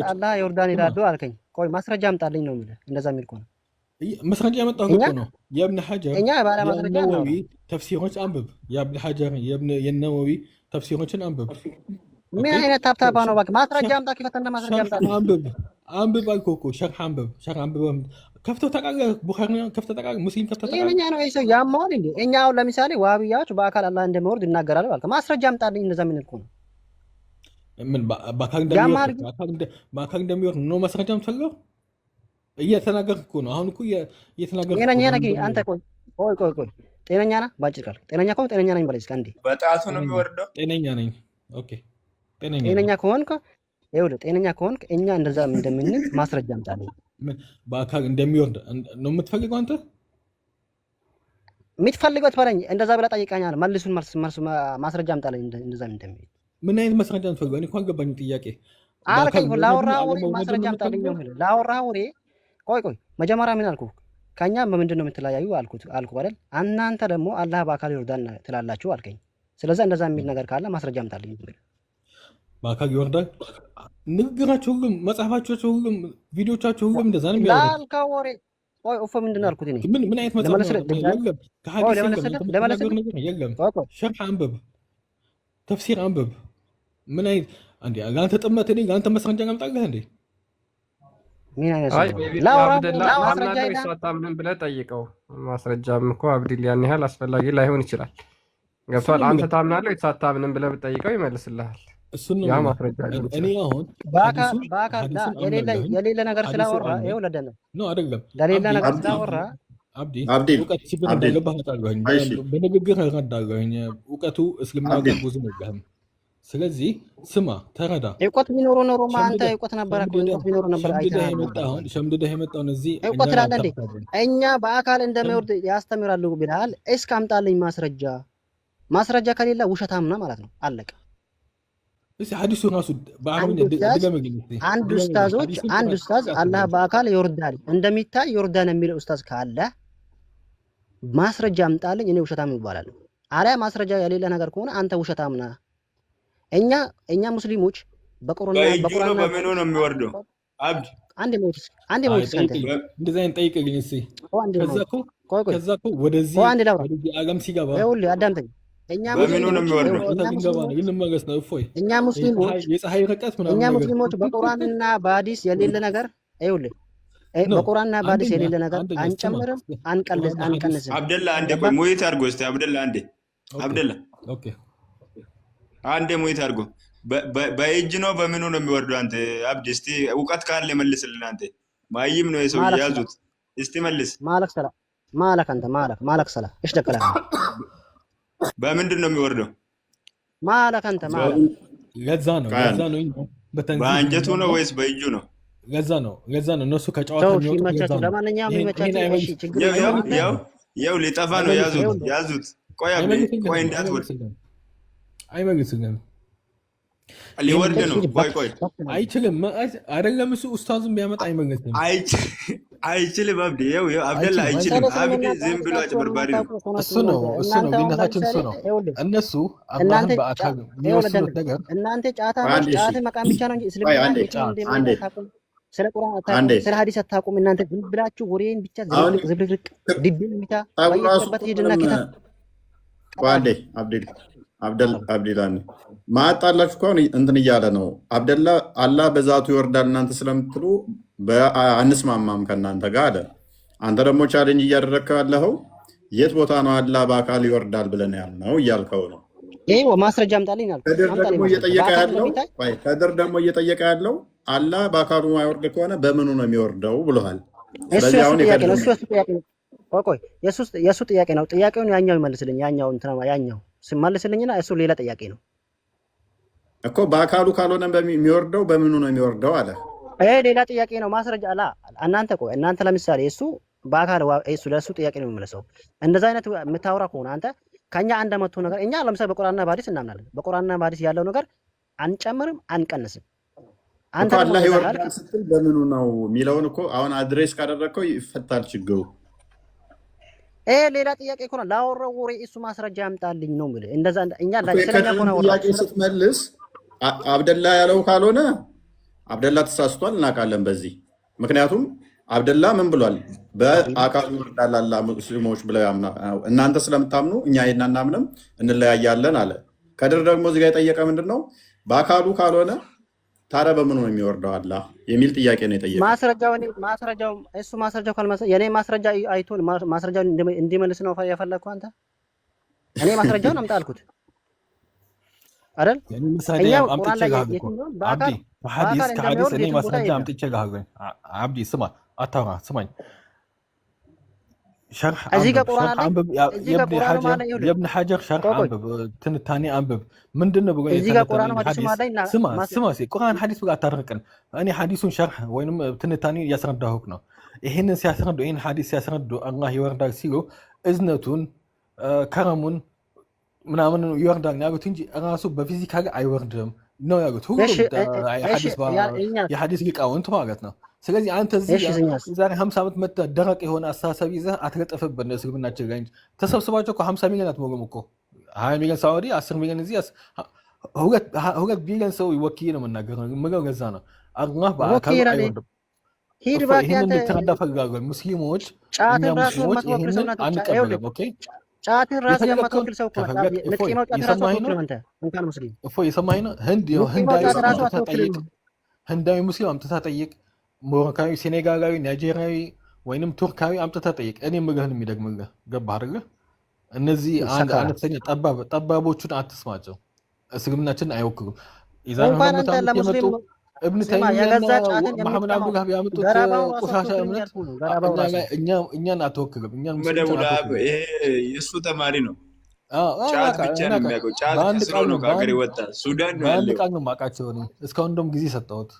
አላህ ዮርዳን ይላሉ አልከኝ። ቆይ ማስረጃ አምጣልኝ ነው የሚለው። እንደዛ የሚል ከሆነ ማስረጃ ያመጣው ነው። የእብነ ሐጀር እኛ ባለ ማስረጃ ነው ተፍሲሮች አንብብ። የእብነ ሐጀር የነወዊ ተፍሲሮችን አንብብ። ምን አይነት ታብታባ ነው? እባክህ ማስረጃ አምጣ። ከፈተና ማስረጃ አምጣ። አንብብ አልኩህ እኮ ሸርሕ አንብብ። ከፍተህ ታውቃለህ? ቡኻሪ ከፍተህ ታውቃለህ? ሙስሊም ከፍተህ ታውቃለህ? እኛ ነው እሱ ያማውን እንዴ? እኛ አሁን ለምሳሌ ዋሃቢያዎች በአካል አላህ እንደሚወርድ ይናገራሉ አልከ። ማስረጃ አምጣልኝ። እንደዛ ምን ልኩ ነው? ምን በአካል እንደሚወርድ ነው ማስረጃ የምትፈልገው? እየተናገርክ እኮ ነው። አሁን እኮ እየተናገርክ ጤነኛ ነህ አንተ? ቆይ ጤነኛ ነህ? ባጭር ቃል ጤነኛ ከሆንክ ጤነኛ ነኝ በለኝ እስኪ አንዴ። በጣቱ ነው የሚወርደው። ጤነኛ ነኝ። ኦኬ ጤነኛ ከሆንክ ይኸውልህ፣ ጤነኛ ከሆንክ እኛ እንደዛ እንደምንል ማስረጃ አምጣልኝ። በአካል እንደሚወርድ ነው የምትፈልገው አንተ? የምትፈልገው ትበለኝ። እንደዛ ብለህ ጠይቀኛል። መልሱን ማስረጃ አምጣልኝ። እንደዛ እንደሚል ምን አይነት ማስረጃ የምትፈልገው? እኔ እኮ አልገባኝም ጥያቄ አልከኝ። ላወራህ ወሬ ማስረጃ አምጣልኝ ነው የምልህ። ላወራህ ወሬ ቆይ መጀመሪያ ምን አልኩህ? ከኛ በምንድን ነው የምትለያዩ አልኩ አይደል? እናንተ ደግሞ አላህ በአካል ይወርዳል ትላላችሁ አልከኝ። ስለዚህ እንደዛ የሚል ነገር ካለ ማስረጃ አምጣልኝ። በአካል ይወርዳል ንግግራቸው ሁሉም፣ መጽሐፋቸው ሁሉም፣ ቪዲዮቻቸው ሁሉም እንደዛ ነው የሚያወሩት። ላልከው ወሬ ቆይ ምንድን ነው ያልኩት? እኔ ምን አይነት መጽሐፍ ነው? የለም ሸርሕ አንብብ፣ ተፍሲር አንብብ። ምን አይነት አንዴ ጋንተ ጥመት እኔ ጋንተ ማስረጃ አምጣልህ እንዴ? ምን አይነት ማስረጃ ይሰጣምን ብለህ ጠይቀው። ማስረጃም እኮ አብዲል ያን ያህል አስፈላጊ ላይሆን ይችላል። ገብቷል? አንተ ታምናለህ የታታምንም ብለህ ብትጠይቀው ይመልስልሃል። ያ ማስረጃ እኔ አሁን በአካል የሌለ ነገር ስላወራ ይኸው ለደነ ነው አይደለም። ለሌለ ነገር ስላወራ አብዲ እውቀት ችግር እንዳለብህ አውቃለሁኝ። በንግግር እረዳለሁኝ። እውቀቱ እስልምና ጋር ብዙ የለህም። ስለዚህ ስማ፣ ተረዳ። እውቀት ቢኖር አንተ እውቀት ነበር ሸምድደህ የመጣውን እዚህ እውቀት ላለ እንዴ? እኛ በአካል እንደሚወርድ ያስተምራሉ ብለሃል። እስኪ አምጣልኝ ማስረጃ ከሌለ ውሸታም ነህ ማለት ነው። አለቀ። እሺ ሐዲሱ ራሱ በአረብኛ አንድ ኡስታዝ አላህ በአካል ይወርዳል እንደሚታይ ይወርዳል የሚለው ኡስታዝ ካለ ማስረጃ አምጣልኝ። እኔ ውሸታም ይባላል። አሪያ ማስረጃ የሌለ ነገር ከሆነ አንተ ውሸታም ነህ። እኛ ሙስሊሞች በቁርአን በምኑ ነው የሚወርደው? አብድ አንድ ሞት እንደዛ ጠይቅልኝ እስኪ። ከዛ እኮ ወደዚህ አገም ሲገባ ይኸውልህ አዳምጠኝ። እኛ ሙስሊሞች በቁርአንና በሐዲስ የሌለ ነገር ይኸውልህ፣ በቁርአንና በሐዲስ የሌለ ነገር አንጨምርም፣ አንቀንስም። አብደላ አንዴ ቆይ ሙይት አድርጎ እስኪ አብደላ አንዴ ሙይት አድርጎ። በእጅ ነው በምኑ ነው የሚወርደው? አንተ አብድ እስቲ እውቀት ካለ መልስልን። አንተ ማይም ነው የሰው ያዙት። እስቲ መልስ። ማለክ ሰላ እሺ ደከላ በምንድን ነው የሚወርደው? ማለክ አንተ ለዛ ነው በአንጀቱ ነው ወይስ በእጁ ነው? ለዛ ነው እነሱ ከጨዋታ የሚወጡ። ለማንኛውም ያው ሊጠፋ ነው። ያዙት። ቆይ እንዳትወርድ አይመልስም። ሊወርድ ነው። ቆይ አይችልም። አይደለም እሱ ኡስታዝም ቢያመጣ አይመልስም። አይችልም። አብዲ አብደላ አይችልም። አብዲ ዝም ብሎ አጭበርባሪ ነው። እሱ ነው ልዩነታችን። እሱ ነው እነሱ አላህን በአካል የሚወስኑት ነገር። እናንተ ጫት መቃም ብቻ ነው እንጂ እስልምና ስለ ቁርአን አታውቁም፣ ስለ ሐዲስ አታውቁም። እናንተ ዝም ብላችሁ ወሬን ብቻ ዝብርቅርቅ ድብን ሚታ ባይተበት ሄድና ኪታብ አብደላ ማጣላችሁ እኮ እንትን እያለ ነው። አብደላ አላህ በዛቱ ይወርዳል እናንተ ስለምትሉ አንስማማም ከእናንተ ጋር አለ። አንተ ደግሞ ቻሌንጅ እያደረግከው ያለኸው የት ቦታ ነው አላህ በአካል ይወርዳል ብለን ያልነው እያልከው ነው። ይሄ ማስረጃ አምጣልኝ አልኩ። ከድር ደግሞ እየጠየቀ ያለው አላህ በአካሉ ማይወርድ ከሆነ በምኑ ነው የሚወርደው ብለዋል። ስለዚህ አሁን የእሱ ጥያቄ ነው። ጥያቄውን ያኛው ይመልስልኝ። ያኛው ሲመልስልኝና እሱ ሌላ ጥያቄ ነው እኮ። በአካሉ ካልሆነ የሚወርደው በምኑ ነው የሚወርደው አለ። ይሄ ሌላ ጥያቄ ነው። ማስረጃ አላ እናንተ ለምሳሌ እሱ በአካል ለእሱ ጥያቄ ነው የሚመለሰው። እንደዛ አይነት የምታወራ ከሆነ አንተ ከኛ አንድ መቶ ነገር እኛ ለምሳሌ በቁርአንና በሐዲስ እናምናለን። በቁርአንና በሐዲስ ያለው ነገር አንጨምርም አንቀንስም። አንተ አላህ ይወርዳል ስትል በምኑ ነው የሚለውን እኮ አሁን አድሬስ ካደረግከው ይፈታል ችግሩ። ሌላ ጥያቄ እኮ ነው። ላወራው ወሬ እሱ ማስረጃ ያምጣልኝ ነው የሚል። እንደዛ እኛ ጥያቄ ስትመልስ አብደላ ያለው ካልሆነ አብደላ ተሳስቷል እናውቃለን በዚህ። ምክንያቱም አብደላ ምን ብሏል? በአካል ይወርዳል አላህ ሙስሊሞች ብለው እናንተ ስለምታምኑ እኛ ይሄን አናምንም እንለያያለን አለ። ከድር ደግሞ እዚህ ጋር የጠየቀ ምንድን ነው? በአካሉ ካልሆነ ታዲያ በምኑ ነው የሚወርደው አላህ የሚል ጥያቄ ነው የጠየቀው። ማስረጃው ካልመሰለ የኔ ማስረጃ አይቶ ማስረጃው እንዲመልስ ነው የፈለግከው አንተ። እኔ ማስረጃውን አምጣ አልኩት አይደል? ከሐዲስ እኔ ማስረጃ አምጥቼ ጋር አብዲ ስማ፣ አታውራ፣ ስማኝ። شرح የብን ሐጀር ሸርሕ አንብብ፣ ትንታኔ አንብብ። ምንድነው ብሎ ስማ፣ ቁርአን ሐዲስ ብሎ አታርቅን። እኔ ሐዲሱን ሸርሕ ወይንም ትንታኔ እያስረዳሁህ ነው። ይህንን ሲያስረዱ ይህን ሐዲስ ሲያስረዱ አላህ ይወርዳል ሲሉ እዝነቱን ከረሙን ምናምን ይወርዳል ያሉት እንጂ ራሱ በፊዚካል አይወርድም ነው ያሉት ሁሉም የሐዲስ ሊቃውንት ማለት ነው። ስለዚህ አንተ እዚህ ዛሬ 50 ዓመት መጥተህ ደረቅ የሆነ አስተሳሰብ ይዘህ አትለጥፍብን። እስልምናችን ላይ እንጂ ተሰብስባቸው እኮ 50 ሚሊዮን አትሞሉም እኮ 20 ሚሊዮን ሳውዲ 10 ሚሊዮን እዚህ 2 ቢሊዮን ሰው ወኪዬ ነው የምናገረው። ምለው ገዛ ነው አላህ በአካል አይወርድም። ይህንን እንድትረዳ ፈልጋለሁ። ሙስሊሞች እኛ ሙስሊሞች ይህንን አንቀበልም። ኦኬ ጫትን ራስ የማትወክል ሰው የሰማኸኝ ነው። ህንዳዊ ሙስሊም አምጥተህ ጠይቅ፣ ሞሮካዊ፣ ሴኔጋላዊ፣ ናይጄሪያዊ ወይንም ቱርካዊ አምጥተህ ጠይቅ። እኔ የምልህን የሚደግምልህ ገባህ አይደለ? እነዚህ አንድ አነስተኛ ጠባቦቹን አትስማቸው። እስልምናችንን አይወክሉም። የመጡ እብን ተይሚያና መሐመድ አብዱልዋሃብ ያመጡት ቆሻሻ እምነት እኛን አትወክልም። የእሱ ተማሪ ነው። ጫት ብቻ ነው የሚያውቀው። ጫት ስሎ ነው ከሀገር የወጣ ሱዳን ነው ያለው። ቃል ነው የማውቃቸው እኔ እስካሁን እንደውም ጊዜ ሰጠሁት።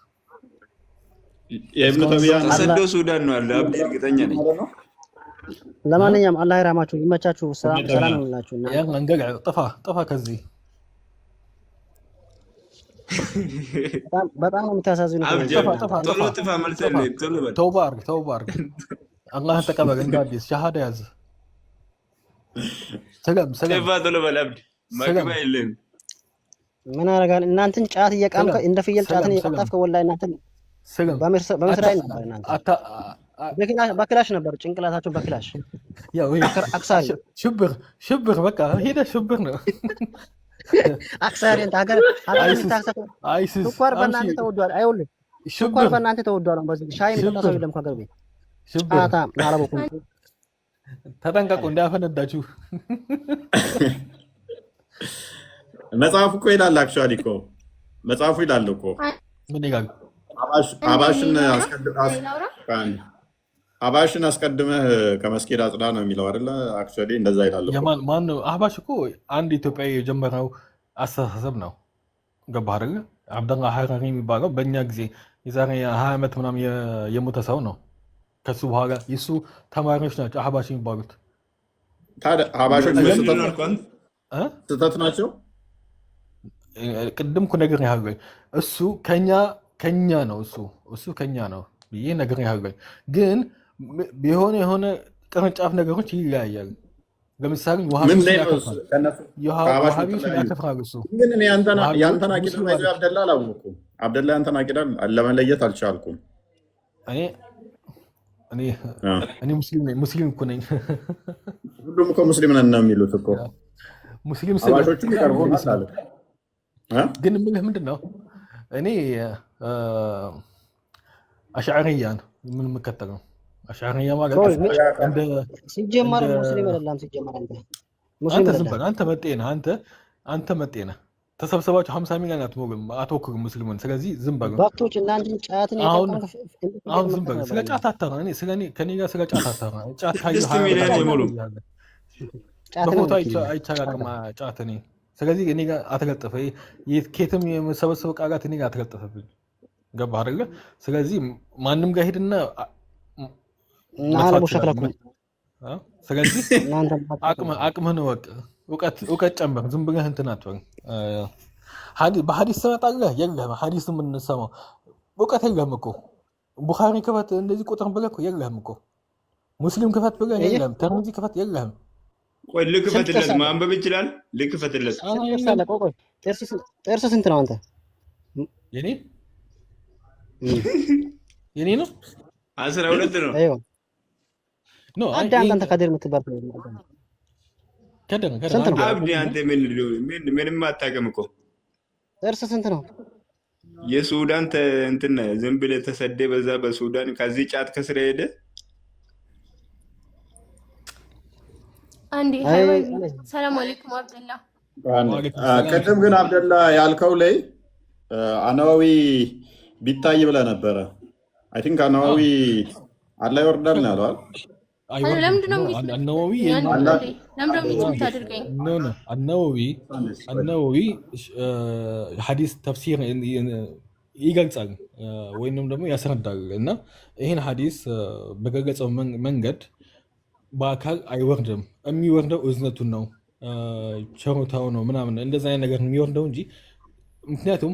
ተሰደው ሱዳን ነው ያለው። አብዲ እርግጠኛ ነኝ። ለማንኛውም አላህ ይራማችሁ፣ ይመቻችሁ። ሰላም ይሁንላችሁ። ጥፋ ከዚህ በጣም ነው የምታሳዝኑ። ተውባ አድርግ። አላህን ተቀበል። እንደ አዲስ ሻሃዳ ያዝ። ምን አደርጋለሁ? እናንተን ጫት እየቃምከ እንደ ፍየል ጫትን እየቀጠፍከ ወላሂ እናንተን በመስራኤል ነበር። እናንተ በክላሽ ነበር ጭንቅላታቸው በክላሽ አክሳሪ ሽብር በቃ ሄደ ሽብር ነው። አክሳሪ ሀገር ስኳር በእናንተ ተወዷል። አይውልህ ስኳር በእናንተ ተወዷል። በዚህ ሻይ የሚጠጣ ሰው የለም ከሀገር ቤት ጫታ ማለበኩ። ተጠንቀቁ እንዳያፈነዳችሁ። መጽሐፉ እኮ ይላል። አክቹዋሊ እኮ መጽሐፉ ይላል እኮ አባሽን አስቀድመህ ከመስጊድ አጽዳ ነው የሚለው አይደለ? አክቹዋሊ እንደዛ ይላል። ማን ነው አህባሽ? እኮ አንድ ኢትዮጵያዊ የጀመረው አስተሳሰብ ነው። ገባህ አይደለ? አብደላ ሀራሪ የሚባለው በእኛ ጊዜ የዛሬ 20 ዓመት ምናምን የሞተ ሰው ነው። ከሱ በኋላ የሱ ተማሪዎች ናቸው አህባሽ የሚባሉት። ታዲያ አህባሾች ስህተት ናቸው? ቅድም እኮ ነገር ያህል እሱ ከኛ ነው እሱ ከኛ ነው ብዬ ነገር ያህል ግን የሆነ ቅርንጫፍ ነገሮች ይለያያል። ለምሳሌ ውሃቢዎች ያከፍራሉ። እሱ ግን ያንተን አቂዳ አብደላ አላወኩም። አብደላ ያንተን አቂዳ ለመለየት አልቻልኩም። እኔ ሙስሊም እኮ ነኝ። ሁሉም እኮ ሙስሊም ነን ነው የሚሉት እኮ ሙስሊም ግን የምልህ ምንድን ነው እኔ አሽዓሪያን ምን የምከተለው አሻዕሪያ ማለት ቆይ እንደ ሲጀመር እንደ ሙስሊም አይደለም። ሲጀመር አንተ ሙስሊም አንተ ዝም አይደለም። በል አንተ መጤ ነህ። አንተ መጤ ነህ። ተሰብስባችሁ 50 ሚሊዮን አትሞክሩም ሙስሊሙን። ስለዚህ ዝም በል ባክቶች እናንተን ጫትን አሁን የጠቀምክ አሁን ዝም በል። ስለ ጫት አታውራ። ከኔ ጋር ስለ ጫት አታውራ። ጫት ካየሁ 6 ሚሊዮን አይሞሉም። በፎቶ አይቻላቅም ጫት እኔ። ስለዚህ እኔ ጋር አትለጥፍ። ኬትም የመሰበሰብ ቃላት እኔ ጋር አትለጥፍብኝ። ገባህ አይደለ? ስለዚህ ማንም ጋር ሄድና ስለዚህ አቅምህን እወቅ፣ እውቀት ጨምር። ዝም ብለህ እንትን አትበል። በሀዲስ ትመጣለህ የለህም። ሀዲስ የምንሰማው እውቀት የለህም እኮ። ቡኻሪ ክፈት እንደዚህ ቁጥር ብለህ እኮ የለህም እኮ። ሙስሊም ክፈት ብለህ የለህም። ተርሚዚ ክፈት የለህም። ቆይ ልክፈትለት፣ ማንበብ ይችላል። ልክፈትለት። ጥርስ ስንት ነው አንተ? የኔ ነው 12 ነው። አንተ ከድር የምትባል አብዲ አንተ ምንም አታውቅም እኮ። ጥርስ ስንት ነው? የሱዳን እንትን ዝም ብለህ ተሰደ በዛ በሱዳን ከዚህ ጫት ከስረ ሄደ አንዴ ሰላም አለይኩም አብደላ። ቅድም ግን አብደላ ያልከው ላይ አነዋዊ ቢታይ ብለህ ነበረ። አይ ቲንክ አነዋዊ አላህ ይወርዳል ነው ያለው። አነዋዊ ሐዲስ ተፍሲር ይገልጻል ወይንም ደግሞ ያስረዳል እና ይህን ሐዲስ በገለጸው መንገድ በአካል አይወርድም። የሚወርደው እዝነቱን ነው፣ ቸሮታው ነው ምናምን እንደዛ አይነት ነገር የሚወርደው እንጂ ምክንያቱም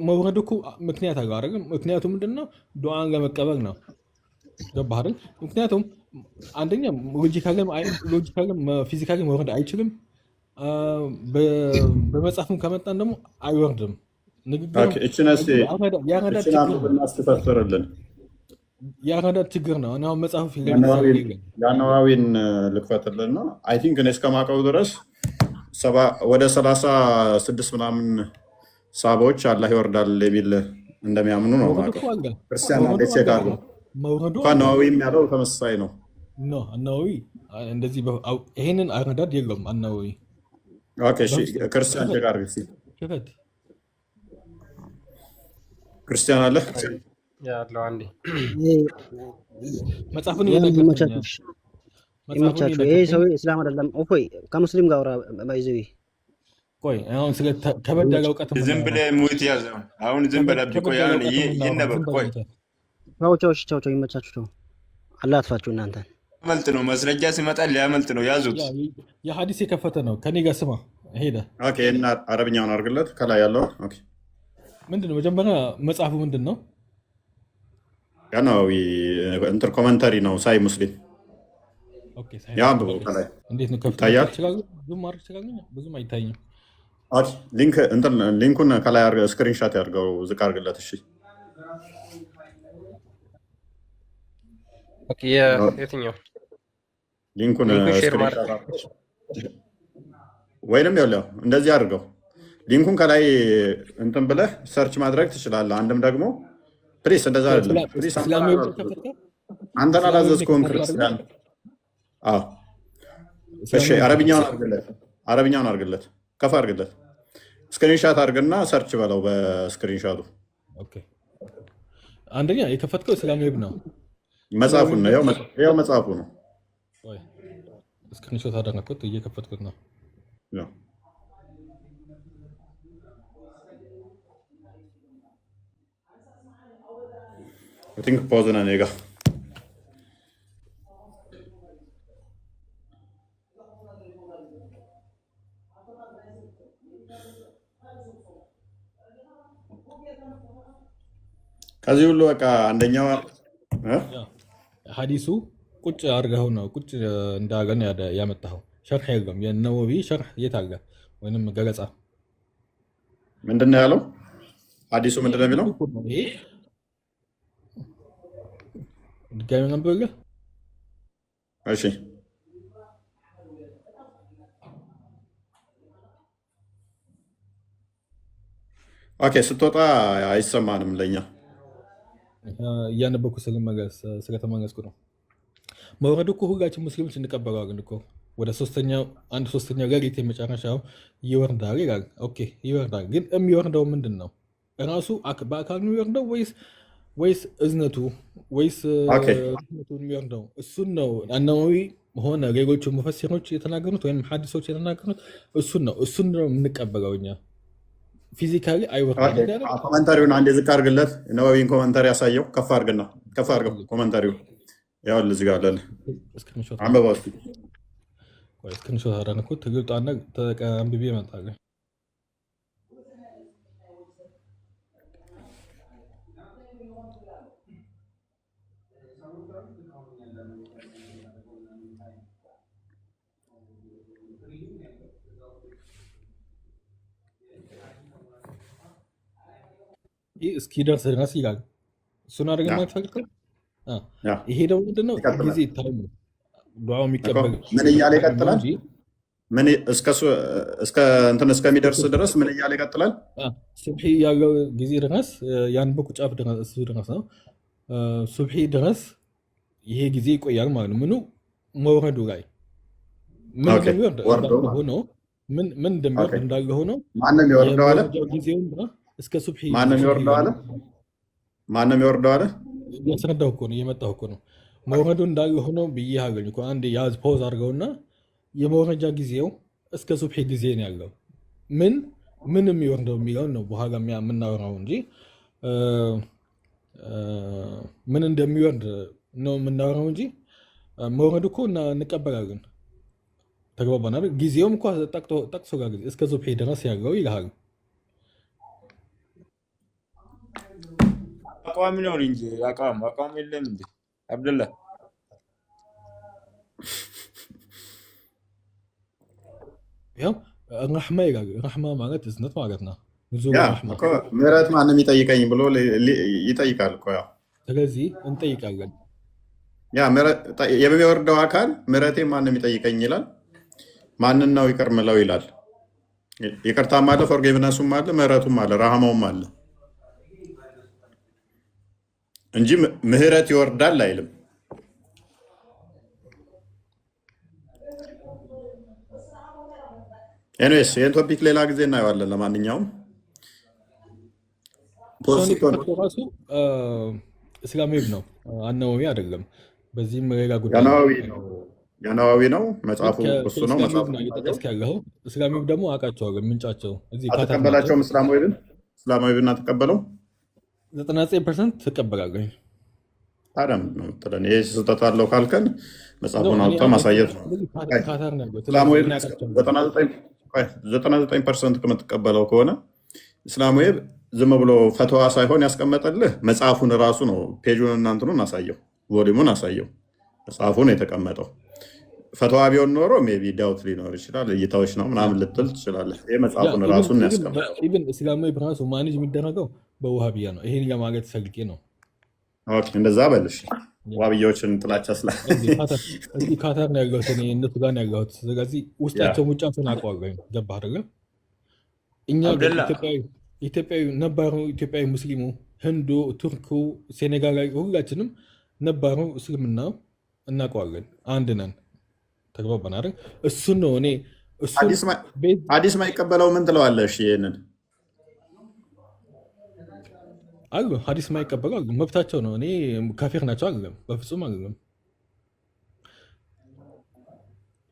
መውረድ እኮ ምክንያት አለው አይደል? ምክንያቱም ምንድነው? ዱዓን ለመቀበል ነው። ገባህ አይደል? ምክንያቱም አንደኛ ሎጂካልም ፊዚካልም መውረድ አይችልም። በመጽሐፍም ከመጣን ደግሞ አይወርድም። የአረዳድ ችግር ነው። አሁን መጽሐፍ የአነዋዊን ልክፈትልን ነው። አይ ቲንክ እኔ እስከማውቀው ድረስ ወደ 36 ምናምን ሳባዎች አላህ ይወርዳል የሚል እንደሚያምኑ ነው። ክርስቲያን ቼክ አድርገው አነዋዊም ያለው ተመሳሳይ ነው። አነዋዊ እንደዚህ ይሄንን አረዳድ የለውም። አነዋዊ ክርስቲያን ቼክ አድርግ እስኪ። ክርስቲያን አለ ያለው አንዴ መጽሐፉን ይመቻችሁ። ይሄ ሰው እስላም አይደለም። ኦፎይ ከሙስሊም ጋር ባይዘው ቆይ አሁን ስለ ከበድ ያለ እውቀት ዝም ብለህ ሙት ያዘው። አሁን ዝም ብለህ ቆይ አሁን ይነበብ። ቆይ ቻው ይመቻችሁ። አላህ አጥፋችሁ እናንተ። ያመልጥ ነው መስረጃ ሲመጣ ሊያመልጥ ነው። ያዙት። የሐዲስ የከፈተ ነው። ከኔ ጋር ስማ ሄደ። ኦኬ እና አረብኛውን አድርግለት ከላይ ያለው። ኦኬ ምንድነው መጀመሪያ መጽሐፉ ምንድነው? ያናዊ እንትን ኮመንታሪ ነው። ሳይ ሙስሊም ኦኬ ሳይ ያ አንብበው ከላይ እንዴት ነው ከፍታ ይችላል? ዙም ማድረግ ይችላል? ብዙም አይታይም። ኦኬ ሊንኩን ከላይ አድርገው ስክሪንሾት ያድርገው። ዝቅ አድርግለት። እሺ ኦኬ የትኛው ሊንኩን ስክሪንሾት ወይንም ያለው እንደዚህ አድርገው። ሊንኩን ከላይ እንትን ብለህ ሰርች ማድረግ ትችላለህ። አንድም ደግሞ ፕሪስ እንደዛ አይደለም። ፕሪስ አንተን አላዘዝኩም ክርስቲያን። አዎ እሺ፣ አረብኛውን አድርግለት፣ ከፍ አድርግለት፣ ስክሪንሻት አድርግና ሰርች በለው በስክሪንሻቱ። ኦኬ አንደኛ የከፈትከው እስላማዊ ነው፣ መጽሐፉን ነው። ያው መጽሐፉ ነው። ወይ ስክሪንሻት አደረኩት፣ እየከፈትኩት ነው። ያው I think pause na nega. ከዚህ ሁሉ በቃ አንደኛው ሐዲሱ ቁጭ አድርገው ነው ቁጭ እንዳገን ያመጣው። ሸርህ የለም። የነወዊ ሸርህ የት አለ? ወይንም ገለጻ ምንድን ነው ያለው? ሐዲሱ ምንድን ነው የሚለው? ድጋሚ ነበር። እሺ ኦኬ። ስትወጣ አይሰማንም ለኛ እያነበብኩ ስለተመለስኩ ነው። መውረዱ እኮ ሁላችን ሙስሊሞች እንቀበለዋለን እኮ ወደ አንድ ሶስተኛ ሌሊት የመጨረሻው ይወርዳል ይላል። ኦኬ ይወርዳል፣ ግን የሚወርደው ምንድን ነው? ራሱ በአካል የሚወርደው ወይስ እዝነቱ ወይስ የሚወርደው? እሱን ነው አናዊ ሆነ ሌሎቹ ሙፈሲሮች የተናገሩት ወይም ሐዲሶች የተናገሩት እሱን ነው የምንቀበለው እኛ። ፊዚካሊ አይወርድም። ኮመንታሪውን አንድ ዝቅ አድርግለት። ነዋዊን ኮመንታሪ ያሳየው። ከፍ አድርገው ኮመንታሪውን ያው እዚህ ጋር አለ። አንበባ እስኪ ስክሪንሾት አደረኩት። ትግልጣና ተቀንብቤ እመጣለሁ። ይህ እስኪደርስ ድረስ ይላል። እሱን አድርገን ማትፈልግ ይሄ ደግሞ ምንድነው ጊዜ ታይሙ ዱዓው የሚቀበል ምን እያለ ይቀጥላል? ምን እስከ እንትን እስከሚደርስ ድረስ ምን እያለ ይቀጥላል? ሱብሒ ያለው ጊዜ ድረስ ያን በቁ ጫፍ ድረስ እሱ ድረስ ነው። ሱብሒ ድረስ ይሄ ጊዜ ይቆያል ማለት ነው። ምኑ መውረዱ ላይ ምን እንደሚወርድ ሆኖ ምን እንደሚወርድ እንዳለ ሆኖ ማንም ይወርደው አለ። ጊዜውን እስከ ሱብሒ ማንም ይወርደው አለ። ማንም ይወርደው አለ። እያስረዳሁ እኮ ነው፣ እየመጣሁ እኮ ነው። መውረዱ እንዳለ ሆኖ ብዬ አገኝ እኮ አንድ ያዝ ፖዝ አድርገውና የመውረጃ ጊዜው እስከ ሱብሒ ጊዜ ነው ያለው። ምን የሚወርደው የሚለውን ነው በኋላ የምናወራው እንጂ ምን እንደሚወርድ ነው የምናወራው እንጂ መውረዱ እኮ እንቀበላለን። ተግባባን አይደል? ጊዜውም እኮ ጠቅሶ ጋር ጊዜ እስከ ሱብሒ ድረስ ያለው ይልሃል። አቋም ነው እንጂ አቋም የለም እንዴ አብደላ? ያው ረሕማ ይላል። ረሕማ ማለት እዝነት ማለት ነው። ምህረት ማንም ይጠይቀኝ ብሎ ይጠይቃል እኮ ያው። ስለዚህ እንጠይቃለን። የሚወርደው አካል ምህረቴ ማንም ይጠይቀኝ ይላል። ማንን ነው ይቅር ምለው ይላል። ይቅርታም አለ፣ ፎርጊቭነሱም አለ፣ ምህረቱም አለ፣ ረሃማውም አለ እንጂ ምህረት ይወርዳል አይልም። ኤኒዌይስ ይህን ቶፒክ ሌላ ጊዜ እናየዋለን። ለማንኛውም ራሱ እስላማዊ ነው፣ አነዋዊ አይደለም። በዚህም ሌላ ጉዳይ የነዋዊ ነው መጽሐፉ፣ እሱ ነው መጽሐፉ። እስላማዊ ደግሞ አውቃቸዋለሁ ምንጫቸው። አትቀበላቸውም? እስላማዊ ብና ተቀበለው 99% ትቀበላለህ። ታዲያ ምንድን ነው የምትለን? ይህ ስህተት አለው ካልከን መጽሐፉን አውጥተህ ማሳየት ነው። 99% ከምትቀበለው ከሆነ እስላማዊ ዝም ብሎ ፈተዋ ሳይሆን ያስቀመጠልህ መጽሐፉን ራሱ ነው። ፔጁን እናንትኑን አሳየው፣ ቮሊሙን አሳየው። መጽሐፉን የተቀመጠው ፈተዋ ቢሆን ኖሮ ሜይ ቢ ዳውት ሊኖር ይችላል፣ እይታዎች ነው ምናምን ልትል ትችላለህ። ይህ መጽሐፉን ራሱን ያስቀመጠው። እስላማዊ ራሱ ማኔጅ የሚደረገው በውሃብያ ነው። ይሄን ለማለት ፈልጌ ነው። እንደዛ በልሽ። ዋብያዎችን ጥላቻ እዚህ ካታር ነው ያለሁት፣ እነሱ ጋር ነው ያለሁት። ስለዚህ ውስጣቸው ውጫቸውን አውቀዋለሁ። ገባህ አይደለ? እኛ ኢትዮጵያዊ ነባሩ ኢትዮጵያዊ ሙስሊሙ፣ ህንዱ፣ ቱርኩ፣ ሴኔጋላዊ ሁላችንም ነባሩ እስልምና እናውቀዋለን። አንድ ነን። ተግባባን አይደል? እሱን ነው እኔ ሐዲስ ማይቀበለው ምን ትለዋለሽ? ይሄንን አሉ ሐዲስ ማይቀበሉ አሉ። መብታቸው ነው። እኔ ካፊር ናቸው አይደለም፣ በፍጹም አይደለም።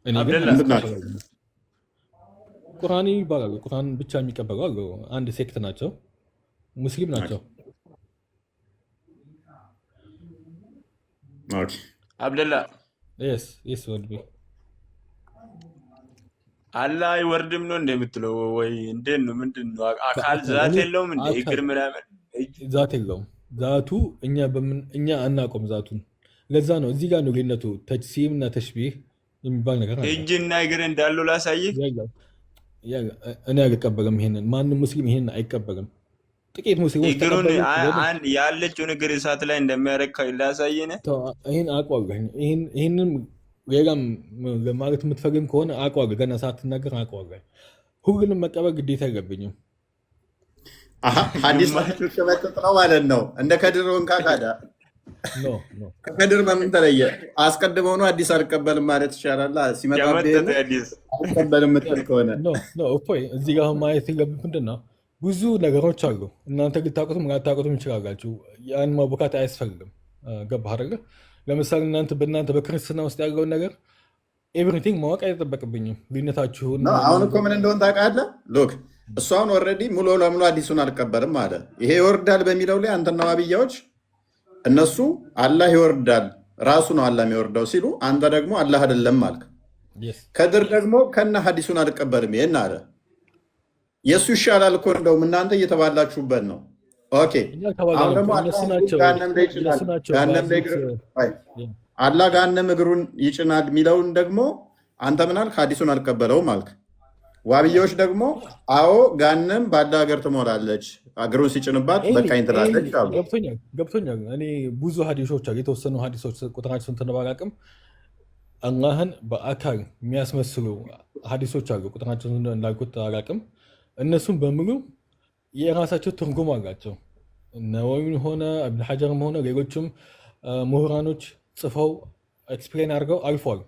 እኔ ግን ቁርአን ይባላሉ። ቁርአን ብቻ የሚቀበሉ አሉ። አንድ ሴክት ናቸው፣ ሙስሊም ናቸው። አብደላ ስ ወልቤ አላህ አይወርድም ነው እንደምትለው ወይ? እንዴት ነው? ምንድን ነው? አካል ዛት የለውም እንደ እግር ምናምን ዛት የለውም። ዛቱ እኛ አናውቀውም ዛቱን። ለዛ ነው እዚህ ጋር ነው ልዩነቱ። ተጅሲም እና ተሽቢህ የሚባል ነገር አለ። እጅና እግር እንዳለው ላሳይህ። እኔ አልቀበልም ይሄንን። ማንም ሙስሊም ይሄንን አይቀበልም። ጥቂት ሙስሊሞች እግሩን ያለችውን እግር እሳት ላይ እንደሚያረግ ላሳይህ። ይህን አውቀዋለሁ። ይህንን ሌላም ማለት የምትፈልግም ከሆነ አውቀዋለሁ። ገና ሳትናገር አውቀዋለሁ። ሁሉንም መቀበል ግዴታ አይገብኝም። ሐዲስ መጥጥ ነው ማለት ነው። እንደ ከድሮን ካዳ ከከድር በምን ተለየ? አስቀድመው ነው አዲስ አልቀበልም ማለት ይቻላል። ሲመጣብህ አልቀበልም የምትል ከሆነ እፎይ፣ እዚህ ጋር ማየት የለብህ ምንድን ነው? ብዙ ነገሮች አሉ። እናንተ ልታውቁትም ላታውቁትም ይችላላችሁ። ያን ማቦካት አያስፈልግም። ገባህ አይደለ? ለምሳሌ በእናንተ በክርስትና ውስጥ ያለውን ነገር ኤቭሪቲንግ ማወቅ አይጠበቅብኝም። ልዩነታችሁን አሁን እኮ ምን እንደሆን ታውቃለህ? ሎክ እሱ አሁን ኦልሬዲ ሙሉ ለሙሉ አዲሱን አልቀበልም አለ። ይሄ ይወርዳል በሚለው ላይ አንተና ዋብያዎች እነሱ አላህ ይወርዳል ራሱ ነው አላህ የሚወርደው ሲሉ፣ አንተ ደግሞ አላህ አይደለም አልክ። ከድር ደግሞ ከነ ሐዲሱን አልቀበልም ይሄን አለ። የእሱ ይሻላል እኮ እንደውም እናንተ እየተባላችሁበት ነው። ኦኬ አሁን ደግሞ አላህ ገሃነም እግሩን ይጭናል የሚለውን ደግሞ አንተ ምን አልክ? ሐዲሱን አልቀበለውም አልክ። ዋብያዎች ደግሞ አዎ ገሃነም ባለ ሀገር ትሞላለች እግሩን ሲጭንባት በቃኝ ትላለች አሉ። ገብቶኛል። እኔ ብዙ ሐዲሶች አሉ፣ የተወሰኑ ሐዲሶች ቁጥራቸው ስንት ነው ባላውቅም አላህን በአካል የሚያስመስሉ ሐዲሶች አሉ። ቁጥራቸው እንዳልኩት አላውቅም። እነሱም በሙሉ የራሳቸው ትርጉም አላቸው። ነወዊም ሆነ እብን ሐጀርም ሆነ ሌሎችም ምሁራኖች ጽፈው ኤክስፕሌን አድርገው አልፏል።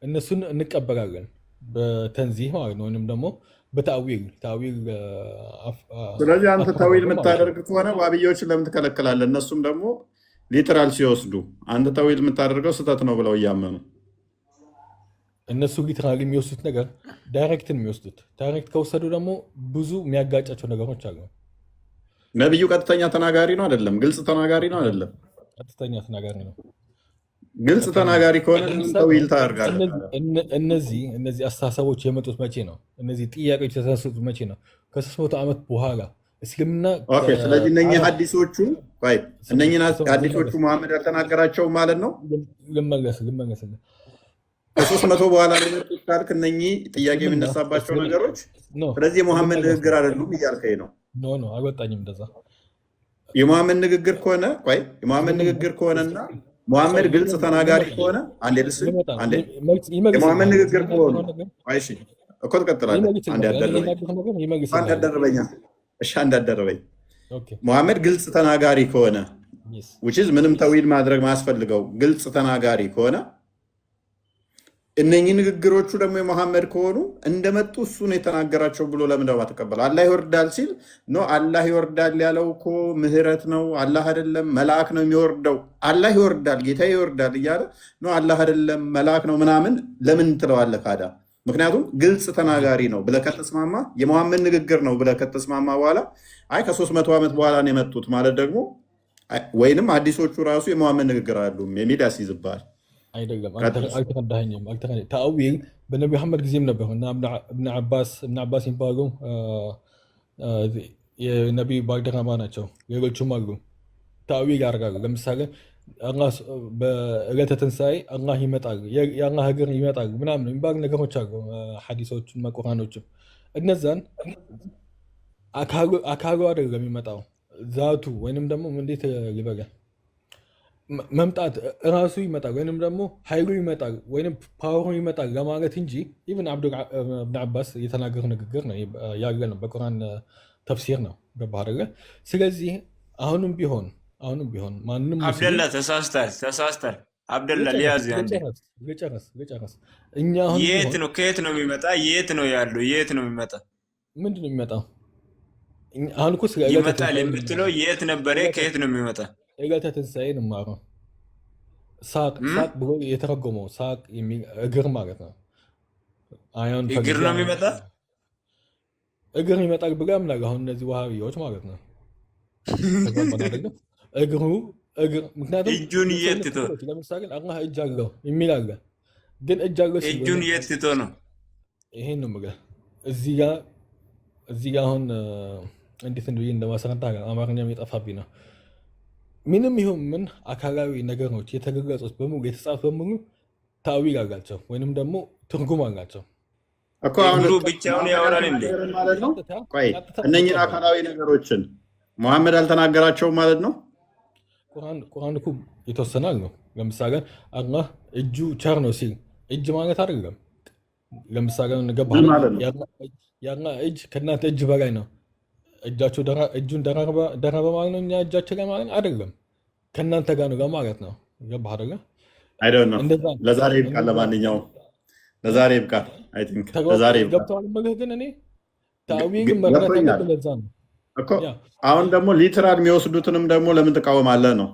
እነሱን እንቀበላለን በተንዚህ ማለት ነው፣ ወይም ደግሞ በታዊል። ስለዚህ አንተ ታዊል የምታደርግ ከሆነ ዋብያዎችን ለምን ትከለክላለህ? እነሱም ደግሞ ሊትራል ሲወስዱ አንተ ታዊል የምታደርገው ስህተት ነው ብለው እያመኑ እነሱ ሊትራል የሚወስዱት ነገር ዳይሬክትን የሚወስዱት ዳይሬክት ከወሰዱ ደግሞ ብዙ የሚያጋጫቸው ነገሮች አሉ። ነቢዩ ቀጥተኛ ተናጋሪ ነው አይደለም? ግልጽ ተናጋሪ ነው አይደለም? ቀጥተኛ ተናጋሪ ነው። ግልጽ ተናጋሪ ከሆነ ታዊል ታደርጋለህ? እነዚህ አስተሳሰቦች የመጡት መቼ ነው? እነዚህ ጥያቄዎች የተነሱት መቼ ነው? ከ300 ዓመት በኋላ እስልምና። ስለዚህ እነኚህ ሐዲሶቹ መሐመድ ያልተናገራቸው ማለት ነው። ልመለስ ከ300 በኋላ ለመጡት ካልክ እነኚህ ጥያቄ የሚነሳባቸው ነገሮች ስለዚህ የሙሐመድ ንግግር አይደሉም እያልከኝ ነው? ኖ አልወጣኝም እንደዛ። የሙሐመድ ንግግር ከሆነና ሙሐመድ ግልጽ ተናጋሪ ከሆነ የሙሐመድ ንግግር ከሆኑ እኮ ትቀጥላለህ። እንዳደረበኝ ሙሐመድ ግልጽ ተናጋሪ ከሆነ ምንም ተዊል ማድረግ ማያስፈልገው ግልጽ ተናጋሪ ከሆነ እነኚህ ንግግሮቹ ደግሞ የሙሐመድ ከሆኑ እንደመጡ እሱ ነው የተናገራቸው ብሎ ለምን ደማ ተቀበለው? አላህ ይወርዳል ሲል አላህ ይወርዳል ያለው እኮ ምህረት ነው፣ አላህ አይደለም መልአክ ነው የሚወርደው። አላህ ይወርዳል ጌታ ይወርዳል እያለ አላህ አይደለም መልአክ ነው ምናምን ለምን ትለዋለህ ታዲያ? ምክንያቱም ግልጽ ተናጋሪ ነው ብለህ ከተስማማ የሙሐመድ ንግግር ነው ብለህ ከተስማማ በኋላ ከ300 ዓመት በኋላ ነው የመጡት ማለት ደግሞ ወይንም አዲሶቹ ራሱ የሙሐመድ ንግግር አይደሉም የሚል ያስይዝብሃል። አይደለም አልተረዳኸኝም። ተአዊል በነቢ መሐመድ ጊዜም ነበር እና እብን አባስ የሚባሉ የነቢ ባልደረባ ናቸው። ሌሎችም አሉ ተአዊል ያደርጋሉ። ለምሳሌ በዕለተ ትንሣኤ አላህ ይመጣል፣ የአላህ እግር ይመጣል ምናምን የሚባሉ ነገሮች አሉ። ሐዲሶችን ቁርአኖችም እነዛን አካሉ አይደለም የሚመጣው ዛቱ ወይንም ደግሞ እንዴት ሊበለ መምጣት እራሱ ይመጣል ወይም ደግሞ ኃይሉ ይመጣል ወይም ፓወሩ ይመጣል ለማለት እንጂ ኢብን እብን አባስ የተናገሩ ንግግር ነው ያለ ነው፣ በቁርአን ተፍሲር ነው። ገባህ አይደለ? ስለዚህ አሁንም ቢሆን ማንም አብደላ ተሳስታል። አብደላ ሊያዝ ልጨርስ። እኛ አሁን ከየት ነው የሚመጣ? የት ነው ያለው? የት ነው የሚመጣ? ምንድን ነው የሚመጣው? አሁን እኮ ይመጣል የምትለው የት ነበረ? ከየት ነው የሚመጣ? ዕለተ ትንሣኤን እማረው ሳቅ ብሎ የተረጎመው ሳቅ እግር ማለት ነው። እግር ነው የሚመጣ እግር ይመጣል ብሎ ያምናል። አሁን እነዚህ ዋሃብያዎች ማለት ነው እግር ምክንያቱም እጁን የት ትቶ ለምሳሌ አላህ እጅ አለው የሚል አለ። ግን እጅ አለው እጁን የት ትቶ ነው? ይሄን ነው የምልህ። እዚህ ጋ አሁን እንዴት እንደ እንደማሰረታ አማርኛም የጠፋብኝ ነው። ምንም ይሁን ምን አካላዊ ነገሮች የተገለጹት በሙሉ የተጻፉት በሙሉ ታዊል አላቸው ወይንም ደግሞ ትርጉም አላቸው እኮ። አሁን ብቻውን ያወራል እንዴ ማለት ነው? ቆይ እነኚህን አካላዊ ነገሮችን ሙሐመድ አልተናገራቸውም ማለት ነው? ቁርአን እኮ የተወሰናል ነው። ለምሳሌ አላህ እጁ ቸር ነው ሲል እጅ ማለት አይደለም። ለምሳሌ የአላህ እጅ ከእናንተ እጅ በላይ ነው። እጁን ደረበ ማለት ነው እኛ እጃችን ላይ ማለት አይደለም። ከእናንተ ጋር ነው ማለት ነው። ገባህ አይደለ? አይደል ነው። እንደዛ ለዛሬ ይብቃል። ለማንኛውም ለዛሬ ይብቃል። አይ ቲንክ ለዛሬ ይብቃል። ገብተዋል። መልህ ግን እኔ ታዊግን መረዳት ያለብን ለዛ ነው እኮ። አሁን ደግሞ ሊትራል የሚወስዱትንም ደግሞ ለምን ትቃወማለህ ነው?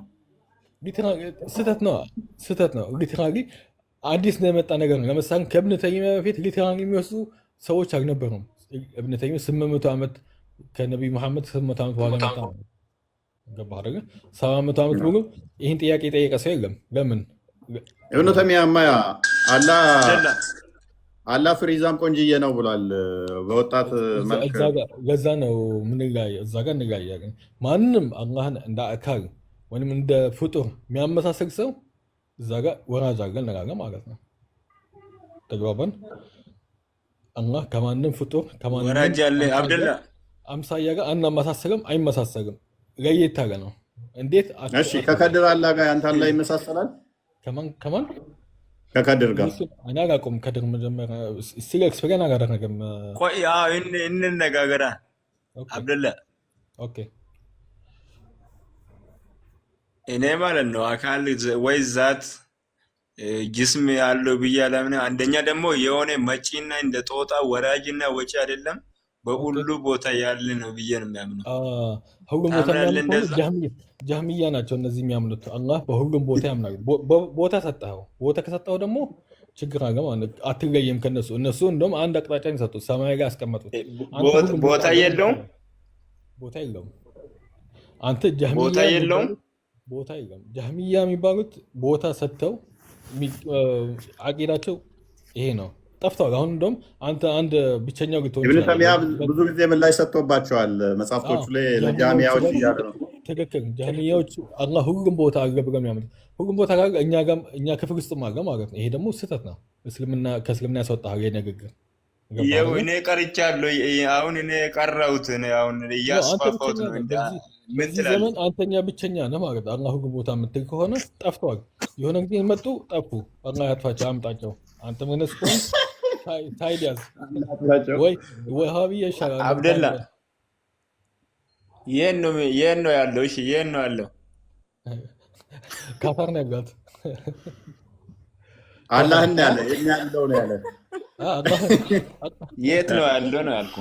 ስህተት ነው። ሊትራሊ አዲስ ነው የመጣ ነገር ነው። ለምሳሌ ከእብነ ተይሚያ በፊት ሊትራሊ የሚወስዱ ሰዎች አልነበሩም። እብነ ተይሚያ 800 ዓመት ከነቢዩ መሐመድ 800 ዓመት በኋላ መጣ ነው። ገባህ አይደል? 700 ዓመት ሙሉ ይህን ጥያቄ የጠየቀ ሰው የለም። ለምን እብነ ተይሚያማ አላህ ፍሪዛም ቆንጅዬ ነው ብሏል። በወጣት መልክ ለዛ ነው እዛ ጋር እንጋያለን። ማንም አላህን እንደ አካል ወይም እንደ ፍጡር የሚያመሳሰል ሰው እዛ ጋር ወራጅ አድርገን ነጋገር ማለት ነው። ተግባባን? አላህ ከማንም ፍጡር ወራጅ አለ አብደላ አምሳያ ጋር አናመሳሰልም፣ አይመሳሰልም። ለየት ያለ ነው። እንዴት? እሺ ከከድር አላህ ጋር ያንተ አላህ ይመሳሰላል? ከማን ከከድር ጋር እኔ አላውቀውም። ከድር መጀመሪያ ስለ ኤክስፔሪየንስ አላደረገም። ቆይ እንነጋገራ አብደላ። ኦኬ እኔ ማለት ነው አካል ወይ ዛት ጅስም ያለው ብዬ አላምን። አንደኛ ደግሞ የሆነ መጪና እንደ ጦጣ ወራጅና ወጪ አይደለም፣ በሁሉ ቦታ ያለ ነው ብዬ ነው የሚያምነው። ሁሉም ቦታ ያምናሉ። ጃህሚያ ናቸው እነዚህ የሚያምኑት። አላህ በሁሉም ቦታ ያምናሉ። ቦታ ሰጠኸው። ቦታ ከሰጠኸው ደግሞ ችግር አለ ማለት አትለይም ከነሱ። እነሱ እንደውም አንድ አቅጣጫ የሰጡት ሰማይ ጋር ያስቀመጡት ቦታ የለውም። ቦታ የለውም። አንተ ጃህሚያ ቦታ የለውም። ቦታ የለም። ጃህሚያ የሚባሉት ቦታ ሰጥተው አቂዳቸው ይሄ ነው። ጠፍተዋል። አሁን እንደውም አንተ አንድ ብቸኛው ግቶ ኢብኑ ተይሚያ ብዙ ጊዜ ምላሽ ሰጥቶባቸዋል መጽሐፍቶቹ ላይ ለጃህሚያዎች እያለ ነው። ትክክል። ጃህሚያዎች አላህ ሁሉም ቦታ አለ ብለው የሚያምኑት ሁሉም ቦታ አለ፣ እኛ ክፍል ውስጥም አለ ማለት ነው። ይሄ ደግሞ ስህተት ነው። ከእስልምና ያስወጣል ይሄ ንግግር። ይኸው እኔ ቀርቻለሁ። አሁን እኔ ቀረሁት። አሁን እያስፋፋሁት ነው። በዚህ ዘመን አንተኛ ብቸኛ ነህ ማለት ነው። አላህ ሁሉም ቦታ የምትል ከሆነ ጠፍተዋል። የሆነ ጊዜ መጡ፣ ጠፉ። አላህ ያጥፋቸው፣ አምጣቸው። አንተ መነስ ከሆን ታይዲያዝ ወይ ወሃቢያ ይሻላል። አብደላ የት ነው ያለው? እሺ የት ነው ያለው? ካታር ነው ያላት። አላህ እና ያለ ያለው ነው ያለ። የት ነው ያለው ነው ያልኩ።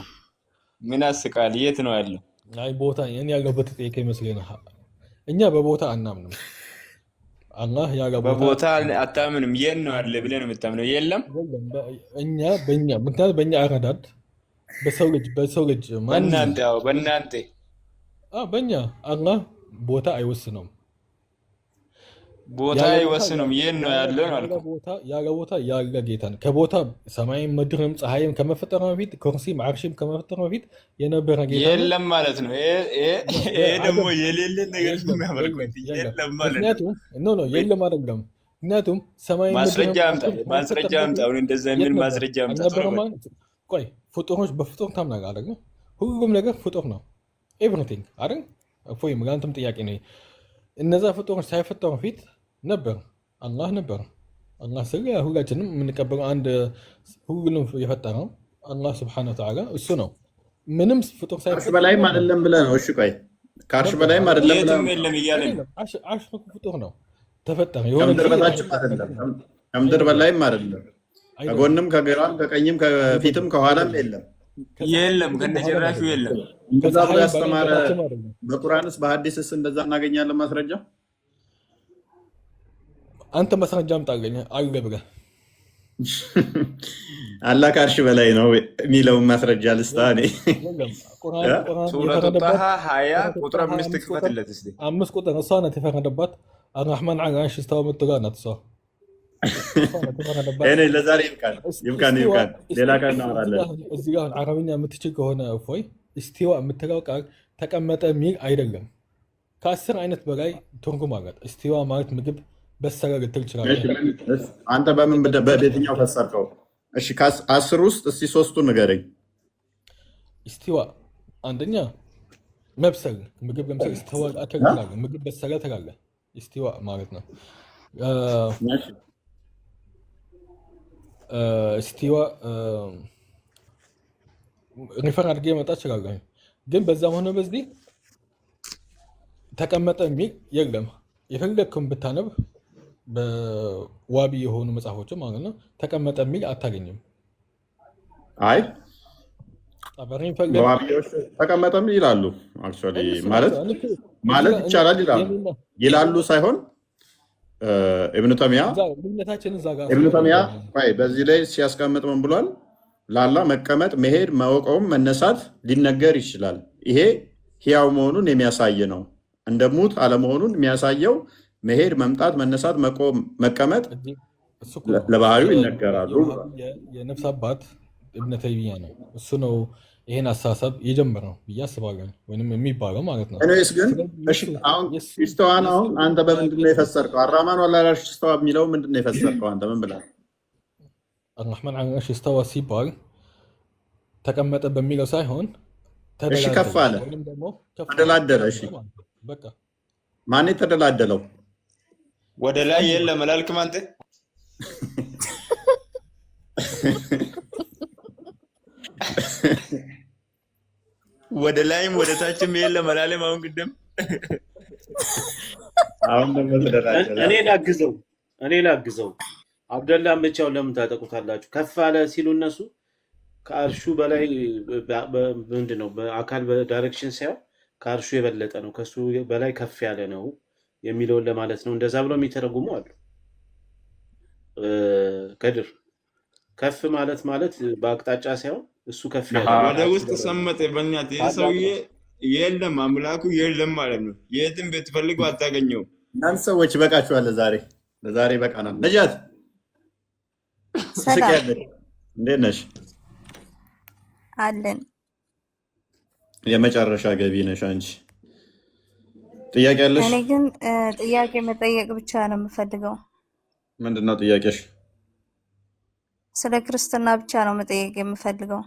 ምን አስቃል? የት ነው ያለው? አይ ቦታ እኔ ያለበት ጠይቀ ይመስለኛል። እኛ በቦታ አናምንም። አላህ ያገባው በቦታ አታምንም። የት ነው ያለ ብለህ ነው የምታምነው? የለም እኛ ምክንያቱም በእኛ አረዳድ በሰው ልጅ በእኛ አላህ ቦታ አይወስነውም። ቦታ አይወስነውም። የት ነው ያለው ነው አልኩህ። ያለ ቦታ ያለ ጌታ ነው። ከቦታ ሰማይም ምድርም ፀሐይም ከመፈጠሩ በፊት ኩርሲም ዓርሽም ከመፈጠሩ በፊት የነበረ ጌታ የለም ማለት ነው። ይሄ ደግሞ የሌለ ነገር የሚያመልኩት የለም ማለት ነው። የለም አይደለም። ምክንያቱም ሰማይ ማስረጃ አምጣ። አሁን እንደዛ የሚል ማስረጃ አምጣ። ቆይ ፍጡሮች በፍጡር ታምናለህ አይደል? ሁሉም ነገር ፍጡር ነው። ኤቭሪቲንግ አይደል? እፎይም ለአንተም ጥያቄ ነው። እነዛ ፍጡሮች ሳይፈጠሩ ፊት ነበር፣ አላህ ነበር። አላህ ስለ ሁላችንም የምንቀበለው አንድ ሁሉንም የፈጠረው አላህ ስብሐነሁ ወተዓላ እሱ ነው። ምንም ፍጡር ሳይፈጠር በላይም አይደለም ብለህ ነው። እሺ ቆይ ከአርሽ በላይም አይደለም ብለህ ነው። የለም እያለ ነው። አርሽ ፍጡር ነው፣ ተፈጠረ። ከምድር በታችም አይደለም፣ ከምድር በላይም አይደለም። ከጎንም ከግራም ከቀኝም ከፊትም ከኋላም የለም። ከነጭራሹ የለም። እንደዛ ብሎ ያስተማረ በቁርአንስ በሐዲስስ እንደዛ እናገኛለን ማስረጃ? አንተ ማስረጃ አምጣልኝ አለ ብለህ አላህ ከአርሽ በላይ ነው የሚለውን ማስረጃ ልስጥህ። እኔ ሱረቱ ጣሃ 20 ቁጥር 5 ክፈትለት እስኪ። 5 ቁጥር እሷ ናት የፈረደባት። አርራህማን ዐላ አርሽ እስተዋ የምትለው ናት እሷ። እኔ ለዛሬ ይብቃን። ሌላ ቀን እናወራለን። እዚህ ጋር አረብኛ የምትችል ከሆነ እፎይ እስቲዋ የምትለው ቃል ተቀመጠ የሚል አይደለም። ከ10 አይነት በላይ ትርጉም አላት። እስቲዋ ማለት ምግብ በሰለ ልትል ይችላለህ። አንተ በየትኛው ፈሰርከው? እሺ ከ10 ውስጥ እስቲ 3ቱን ንገረኝ። እስቲዋ አንደኛ መብሰል፣ ምግብ ለምሳሌ እስቲዋ ትላለህ፣ ምግብ በሰለ ትላለህ። እስቲዋ ማለት ነው። እስቲዋ ሪፈር አድርጌ መጣ እችላለሁ፣ ግን በዛም ሆነ በዚህ ተቀመጠ የሚል የለም። የፈለግከውን ብታነብ በዋቢ የሆኑ መጽሐፎችም ማለት ነው ተቀመጠ የሚል አታገኝም። አይ ጠበሬን ፈለግ በዋቢዎች ተቀመጠም ይላሉ። አክቹዋሊ ማለት ይቻላል ይላሉ ሳይሆን ኢብኑ ተይሚያ በዚህ ላይ ሲያስቀምጥ ምን ብሏል? ለአላህ መቀመጥ፣ መሄድ፣ መቆም፣ መነሳት ሊነገር ይችላል። ይሄ ሕያው መሆኑን የሚያሳይ ነው። እንደ ሙት አለመሆኑን የሚያሳየው መሄድ፣ መምጣት፣ መነሳት፣ መቆም፣ መቀመጥ ለባህሪው ይነገራሉ። የነፍስ አባት ኢብኑ ተይሚያ ነው። እሱ ነው ይሄን አስተሳሰብ የጀመረው ብዬ አስባለሁ፣ ወይም የሚባለው ማለት ነው። እኔስ ግን አሁን ኢስተዋን አሁን አንተ በምንድን ነው የፈሰርከው? አራማን ወላ ላሽ ኢስተዋ የሚለው ምንድን ነው የፈሰርከው አንተ? ምን ብለህ አርራህማን ዐለል ዐርሽ ኢስተዋ ሲባል ተቀመጠ በሚለው ሳይሆን እሺ፣ ከፍ አለ፣ ተደላደለ። እሺ በቃ ማን የተደላደለው? ወደ ላይ የለም አላልክም አንተ? ወደ ላይም ወደ ታችም የለም አላለም። አሁን ግድም አሁን ደግሞ ተደላደለ። እኔ ላግዘው አብደላን ብቻውን ለምን ታጠቁታላችሁ? ከፍ አለ ሲሉ እነሱ ከአርሹ በላይ ምንድነው? በአካል በዳይሬክሽን ሳይሆን ከአርሹ የበለጠ ነው፣ ከሱ በላይ ከፍ ያለ ነው የሚለውን ለማለት ነው። እንደዛ ብለው የሚተረጉሙ አሉ። ከድር ከፍ ማለት በአቅጣጫ ሳይሆን እሱ ከፍ ያለ ወደ ውስጥ ሰመጠ። በእናትህ ይህ ሰውዬ የለም አምላኩ የለም ማለት ነው። የትም ብትፈልገው አታገኘው። እናንተ ሰዎች ይበቃችኋል። ለዛሬ በቃናል። ነጃት እንዴት ነሽ? አለን። የመጨረሻ ገቢ ነሽ አንቺ። ጥያቄ አለሽ? እኔ ግን ጥያቄ መጠየቅ ብቻ ነው የምፈልገው። ምንድነው ጥያቄሽ? ስለ ክርስትና ብቻ ነው መጠየቅ የምፈልገው።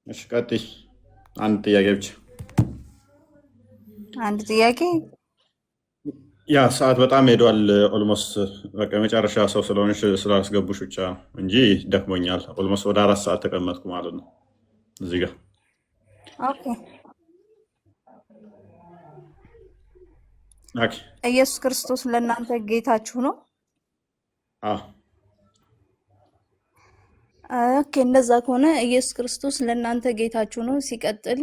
እሺ ቀጥይ። አንድ ጥያቄ ብቻ። አንድ ጥያቄ? ያ ሰዓት በጣም ሄዷል። ኦልሞስት በቃ የመጨረሻ ሰው ስለሆነሽ ስላስገቡሽ ብቻ እንጂ ደክሞኛል። ኦልሞስት ወደ 4 ሰዓት ተቀመጥኩ ማለት ነው እዚህ ጋር። ኦኬ። ኢየሱስ ክርስቶስ ለእናንተ ጌታችሁ ነው? አዎ። ኦኬ፣ እንደዛ ከሆነ ኢየሱስ ክርስቶስ ለእናንተ ጌታችሁ ነው። ሲቀጥል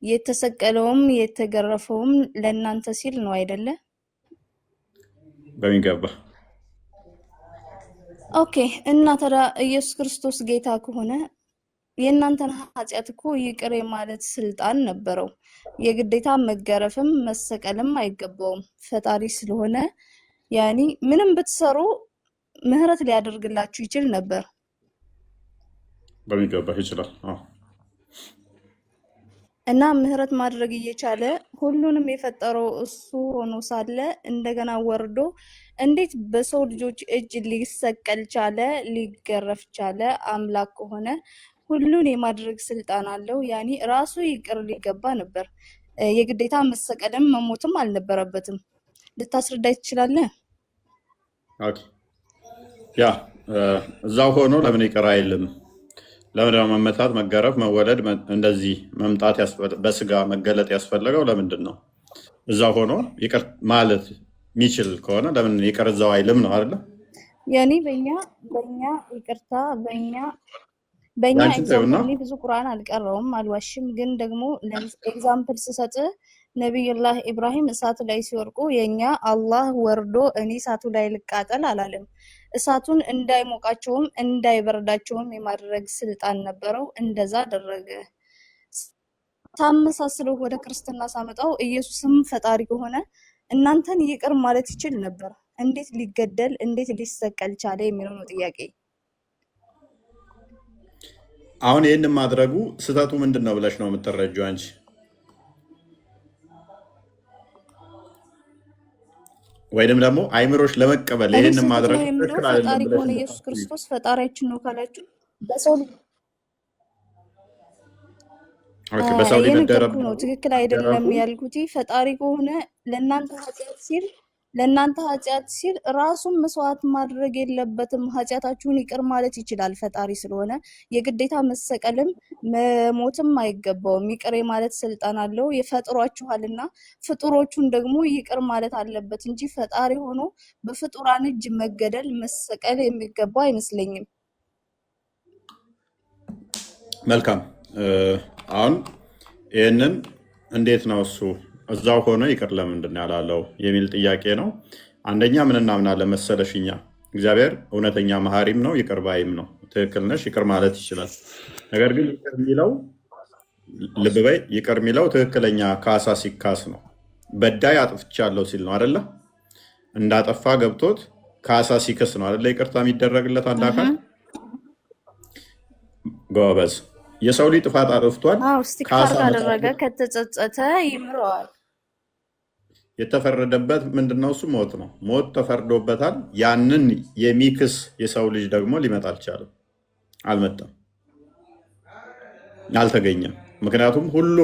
የተሰቀለውም የተገረፈውም ለእናንተ ሲል ነው አይደለ? በሚገባ። ኦኬ። እና ታዲያ ኢየሱስ ክርስቶስ ጌታ ከሆነ የእናንተን ኃጢአት እኮ ይቅር ማለት ስልጣን ነበረው። የግዴታ መገረፍም መሰቀልም አይገባውም። ፈጣሪ ስለሆነ ያኒ ምንም ብትሰሩ ምህረት ሊያደርግላችሁ ይችል ነበር። በሚገባ ይችላል። እና ምህረት ማድረግ እየቻለ ሁሉንም የፈጠረው እሱ ሆኖ ሳለ እንደገና ወርዶ እንዴት በሰው ልጆች እጅ ሊሰቀል ቻለ? ሊገረፍ ቻለ? አምላክ ከሆነ ሁሉን የማድረግ ስልጣን አለው። ያኒ ራሱ ይቅር ሊገባ ነበር። የግዴታ መሰቀልም መሞትም አልነበረበትም። ልታስረዳይ ትችላለህ? ኦኬ። ያ እዛው ሆኖ ለምን ይቅር አይልም? ለምን መመታት፣ መገረፍ፣ መወለድ እንደዚህ መምጣት በስጋ መገለጥ ያስፈለገው ለምንድን ነው? እዛው ሆኖ ይቅር ማለት የሚችል ከሆነ ለምን ይቅር እዛው አይልም ነው አይደለ? ያኔ በእኛ ይቅርታ በእኛ ኤግዛምፕል ብዙ ቁርአን አልቀረውም አልዋሽም። ግን ደግሞ ኤግዛምፕል ስሰጥ ነቢዩላህ ኢብራሂም እሳቱ ላይ ሲወርቁ የኛ አላህ ወርዶ እኔ እሳቱ ላይ ልቃጠል አላለም። እሳቱን እንዳይሞቃቸውም እንዳይበርዳቸውም የማድረግ ስልጣን ነበረው። እንደዛ አደረገ። ታመሳስለው ወደ ክርስትና ሳመጣው ኢየሱስም ፈጣሪ ከሆነ እናንተን ይቅር ማለት ይችል ነበር። እንዴት ሊገደል እንዴት ሊሰቀል ቻለ የሚለው ነው ጥያቄ። አሁን ይህን ማድረጉ ስህተቱ ምንድን ነው ብለሽ ነው የምትረጂው አንቺ? ወይንም ደግሞ አይምሮሽ ለመቀበል ይህን ማድረግ ፈጣሪ ከሆነ ኢየሱስ ክርስቶስ ፈጣሪያችን ነው ካላችሁ በሰው ልጅ ነው ትክክል አይደለም ያልኩት። ፈጣሪ ከሆነ ለእናንተ ኃጢአት ሲል ለእናንተ ኃጢአት ሲል ራሱን መስዋዕት ማድረግ የለበትም። ኃጢአታችሁን ይቅር ማለት ይችላል ፈጣሪ ስለሆነ የግዴታ መሰቀልም መሞትም አይገባውም። ይቅር ማለት ስልጣን አለው የፈጥሯችኋልና ፍጡሮቹን ደግሞ ይቅር ማለት አለበት እንጂ ፈጣሪ ሆኖ በፍጡራን እጅ መገደል መሰቀል የሚገባው አይመስለኝም። መልካም አሁን ይህንን እንዴት ነው እሱ እዛው ሆኖ ይቅር ለምንድን ያላለው የሚል ጥያቄ ነው። አንደኛ ምን እናምናለን መሰለሽ እኛ እግዚአብሔር እውነተኛ መሐሪም ነው ይቅር ባይም ነው። ትክክል ነሽ፣ ይቅር ማለት ይችላል። ነገር ግን ይቅር የሚለው ልብ በይ፣ ይቅር የሚለው ትክክለኛ ካሳ ሲካስ ነው። በዳይ አጥፍቻለሁ ሲል ነው አይደለ? እንዳጠፋ ገብቶት ካሳ ሲክስ ነው አይደለ? ይቅርታ የሚደረግለት አንድ አካል ጎበዝ። የሰው ልጅ ጥፋት አጥፍቷል፣ ኢስቲግፋር ካደረገ ከተጸጸተ ይምረዋል። የተፈረደበት ምንድነው? እሱ ሞት ነው። ሞት ተፈርዶበታል። ያንን የሚክስ የሰው ልጅ ደግሞ ሊመጣ አልቻለም፣ አልመጣም፣ አልተገኘም። ምክንያቱም ሁሉ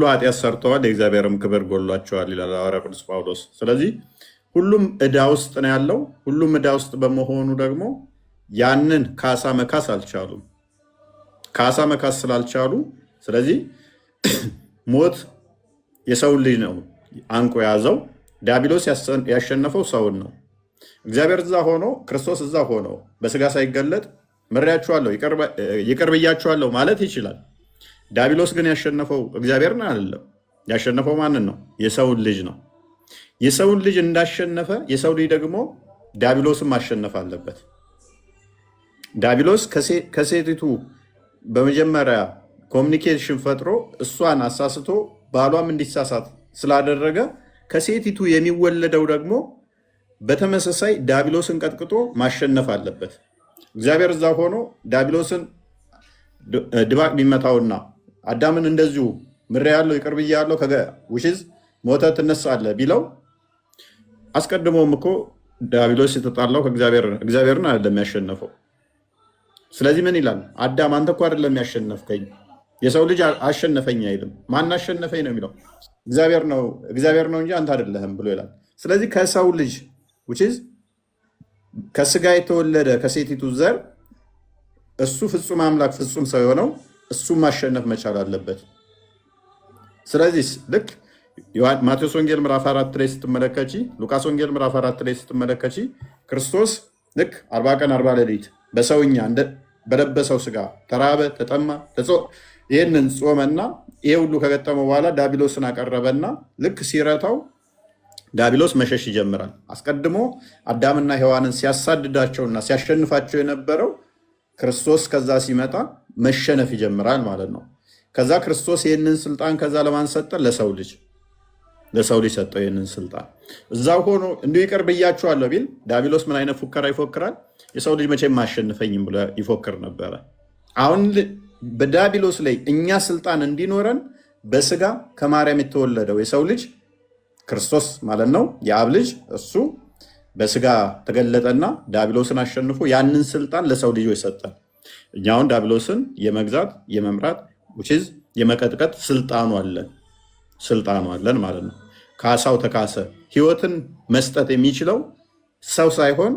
ኃጢአት ሰርተዋል የእግዚአብሔርም ክብር ጎሏቸዋል ይላል ሐዋርያው ቅዱስ ጳውሎስ። ስለዚህ ሁሉም ዕዳ ውስጥ ነው ያለው። ሁሉም ዕዳ ውስጥ በመሆኑ ደግሞ ያንን ካሳ መካስ አልቻሉም። ካሳ መካስ ስላልቻሉ ስለዚህ ሞት የሰውን ልጅ ነው አንቆ ያዘው። ዲያብሎስ ያሸነፈው ሰውን ነው። እግዚአብሔር እዛ ሆኖ ክርስቶስ እዛ ሆኖ በስጋ ሳይገለጥ ምሬያችኋለሁ ይቅር ብያችኋለሁ ማለት ይችላል። ዲያብሎስ ግን ያሸነፈው እግዚአብሔርን አይደለም። ያሸነፈው ማንን ነው? የሰውን ልጅ ነው። የሰውን ልጅ እንዳሸነፈ የሰው ልጅ ደግሞ ዲያብሎስን ማሸነፍ አለበት። ዲያብሎስ ከሴቲቱ በመጀመሪያ ኮሚኒኬሽን ፈጥሮ እሷን አሳስቶ ባሏም እንዲሳሳት ስላደረገ ከሴቲቱ የሚወለደው ደግሞ በተመሳሳይ ዲያብሎስን ቀጥቅጦ ማሸነፍ አለበት። እግዚአብሔር እዛ ሆኖ ዲያብሎስን ድባቅ ቢመታውና አዳምን እንደዚሁ ምሬያለሁ ይቅር ብያለሁ ውሽዝ ሞተ ትነሳለህ ቢለው አስቀድሞም እኮ ዲያብሎስ የተጣላው እግዚአብሔርን አይደለም ያሸነፈው። ስለዚህ ምን ይላል? አዳም አንተ እኮ አይደለም ያሸነፍከኝ፣ የሰው ልጅ አሸነፈኝ አይልም። ማን አሸነፈኝ ነው የሚለው? እግዚአብሔር ነው እንጂ አንተ አይደለህም ብሎ ይላል። ስለዚህ ከሰው ልጅ ከስጋ የተወለደ ከሴቲቱ ዘር እሱ ፍጹም አምላክ ፍጹም ሰው የሆነው እሱ ማሸነፍ መቻል አለበት። ስለዚህ ልክ ማቴዎስ ወንጌል ምዕራፍ 4 ላይ ስትመለከቺ፣ ሉቃስ ወንጌል ምዕራፍ 4 ላይ ስትመለከቺ ክርስቶስ ልክ 40 ቀን 40 ሌሊት በሰውኛ በለበሰው ስጋ ተራበ፣ ተጠማ፣ ይህንን ጾመና ይሄ ሁሉ ከገጠመው በኋላ ዲያብሎስን አቀረበና ልክ ሲረታው ዲያብሎስ መሸሽ ይጀምራል። አስቀድሞ አዳምና ሔዋንን ሲያሳድዳቸውና ሲያሸንፋቸው የነበረው ክርስቶስ ከዛ ሲመጣ መሸነፍ ይጀምራል ማለት ነው። ከዛ ክርስቶስ ይህንን ስልጣን ከዛ ለማን ሰጠ? ለሰው ልጅ ሰጠው ይህንን ስልጣን። እዛው ሆኖ እንዲሁ ይቅር ብያችኋለሁ ቢል ዲያብሎስ ምን አይነት ፉከራ ይፎክራል? የሰው ልጅ መቼም አያሸንፈኝም ብሎ ይፎክር ነበረ። አሁን በዲያብሎስ ላይ እኛ ስልጣን እንዲኖረን በስጋ ከማርያም የተወለደው የሰው ልጅ ክርስቶስ ማለት ነው፣ የአብ ልጅ እሱ በስጋ ተገለጠና ዲያብሎስን አሸንፎ ያንን ስልጣን ለሰው ልጆች ሰጠን። እኛውን ዲያብሎስን የመግዛት የመምራት የመቀጥቀጥ ስልጣኑ አለን ማለት ነው። ካሳው ተካሰ። ህይወትን መስጠት የሚችለው ሰው ሳይሆን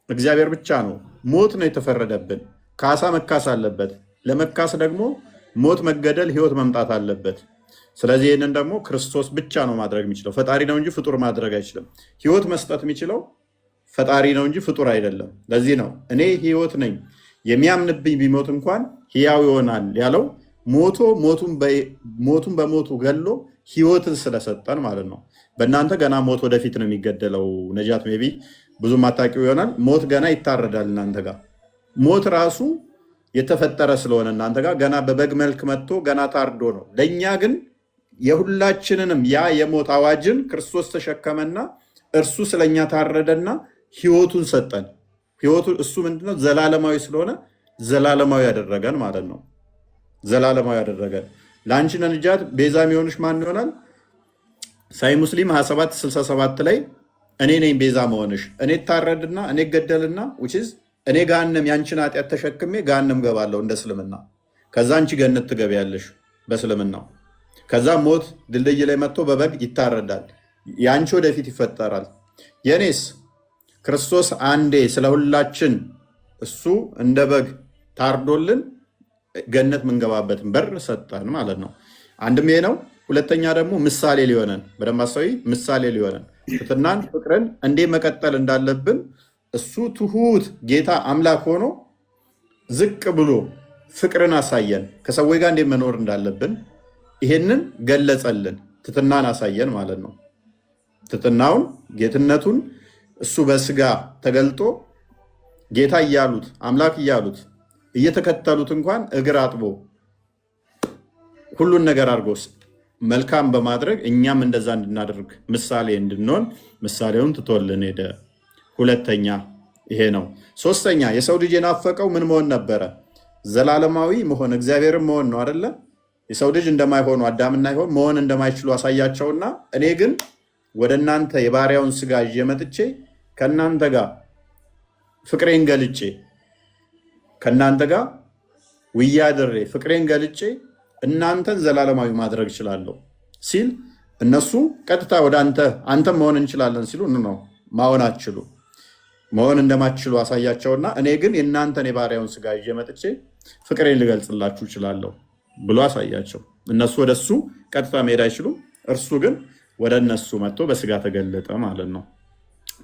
እግዚአብሔር ብቻ ነው። ሞት ነው የተፈረደብን። ካሳ መካስ አለበት። ለመካስ ደግሞ ሞት መገደል፣ ህይወት መምጣት አለበት። ስለዚህ ይህንን ደግሞ ክርስቶስ ብቻ ነው ማድረግ የሚችለው። ፈጣሪ ነው እንጂ ፍጡር ማድረግ አይችልም። ህይወት መስጠት የሚችለው ፈጣሪ ነው እንጂ ፍጡር አይደለም። ለዚህ ነው እኔ ህይወት ነኝ የሚያምንብኝ ቢሞት እንኳን ህያው ይሆናል ያለው። ሞቱን በሞቱ ገሎ ህይወትን ስለሰጠን ማለት ነው። በእናንተ ገና ሞት ወደፊት ነው የሚገደለው። ነጃት ሜይ ቢ ብዙ ማታውቂው ይሆናል። ሞት ገና ይታረዳል እናንተ ጋር። ሞት ራሱ የተፈጠረ ስለሆነ እናንተ ጋር ገና በበግ መልክ መጥቶ ገና ታርዶ ነው። ለእኛ ግን የሁላችንንም ያ የሞት አዋጅን ክርስቶስ ተሸከመና እርሱ ስለኛ ታረደና ህይወቱን ሰጠን። ህይወቱ እሱ ምንድነው? ዘላለማዊ ስለሆነ ዘላለማዊ ያደረገን ማለት ነው። ዘላለማዊ ያደረገን። ለአንቺ ነጃት ቤዛ የሚሆንሽ ማን ይሆናል? ሳይ ሙስሊም 2767 ላይ እኔ ነኝ ቤዛ መሆንሽ፣ እኔ ታረድና እኔ ገደልና እኔ ገሃነም ያንቺን ኃጢአት ተሸክሜ ገሃነም ገባለሁ እንደ እስልምና። ከዛ አንቺ ገነት ትገቢያለሽ በእስልምናው። ከዛ ሞት ድልድይ ላይ መጥቶ በበግ ይታረዳል። ያንቺ ወደፊት ይፈጠራል። የኔስ ክርስቶስ አንዴ ስለሁላችን እሱ እንደ በግ ታርዶልን ገነት ምንገባበትን በር ሰጠን ማለት ነው። አንድም ይሄ ነው። ሁለተኛ ደግሞ ምሳሌ ሊሆነን በደንብ አስተውይ፣ ምሳሌ ሊሆነን ትሕትናን፣ ፍቅርን እንዴት መቀጠል እንዳለብን እሱ ትሁት ጌታ አምላክ ሆኖ ዝቅ ብሎ ፍቅርን አሳየን። ከሰዎች ጋር እንዴት መኖር እንዳለብን ይሄንን ገለጸልን። ትሕትናን አሳየን ማለት ነው። ትሕትናውን፣ ጌትነቱን እሱ በስጋ ተገልጦ ጌታ እያሉት አምላክ እያሉት እየተከተሉት እንኳን እግር አጥቦ ሁሉን ነገር አድርጎ መልካም በማድረግ እኛም እንደዛ እንድናደርግ ምሳሌ እንድንሆን ምሳሌውን ትቶልን ሄደ። ሁለተኛ ይሄ ነው። ሶስተኛ የሰው ልጅ የናፈቀው ምን መሆን ነበረ? ዘላለማዊ መሆን፣ እግዚአብሔርን መሆን ነው አይደለ? የሰው ልጅ እንደማይሆኑ አዳምና ሔዋን መሆን እንደማይችሉ አሳያቸውና እኔ ግን ወደ እናንተ የባሪያውን ስጋ ይዤ መጥቼ ከእናንተ ጋር ፍቅሬን ገልጬ ከእናንተ ጋር ውዬ አድሬ ፍቅሬን ገልጬ እናንተን ዘላለማዊ ማድረግ እችላለሁ ሲል እነሱ ቀጥታ ወደ አንተም መሆን እንችላለን ሲሉ ነው ማሆን አትችሉ መሆን እንደማትችሉ አሳያቸውና እኔ ግን የእናንተን የባሪያውን ስጋ ይዤ መጥቼ ፍቅሬን ልገልጽላችሁ እችላለሁ ብሎ አሳያቸው። እነሱ ወደሱ ቀጥታ መሄድ አይችሉም። እርሱ ግን ወደ እነሱ መጥቶ በስጋ ተገለጠ ማለት ነው።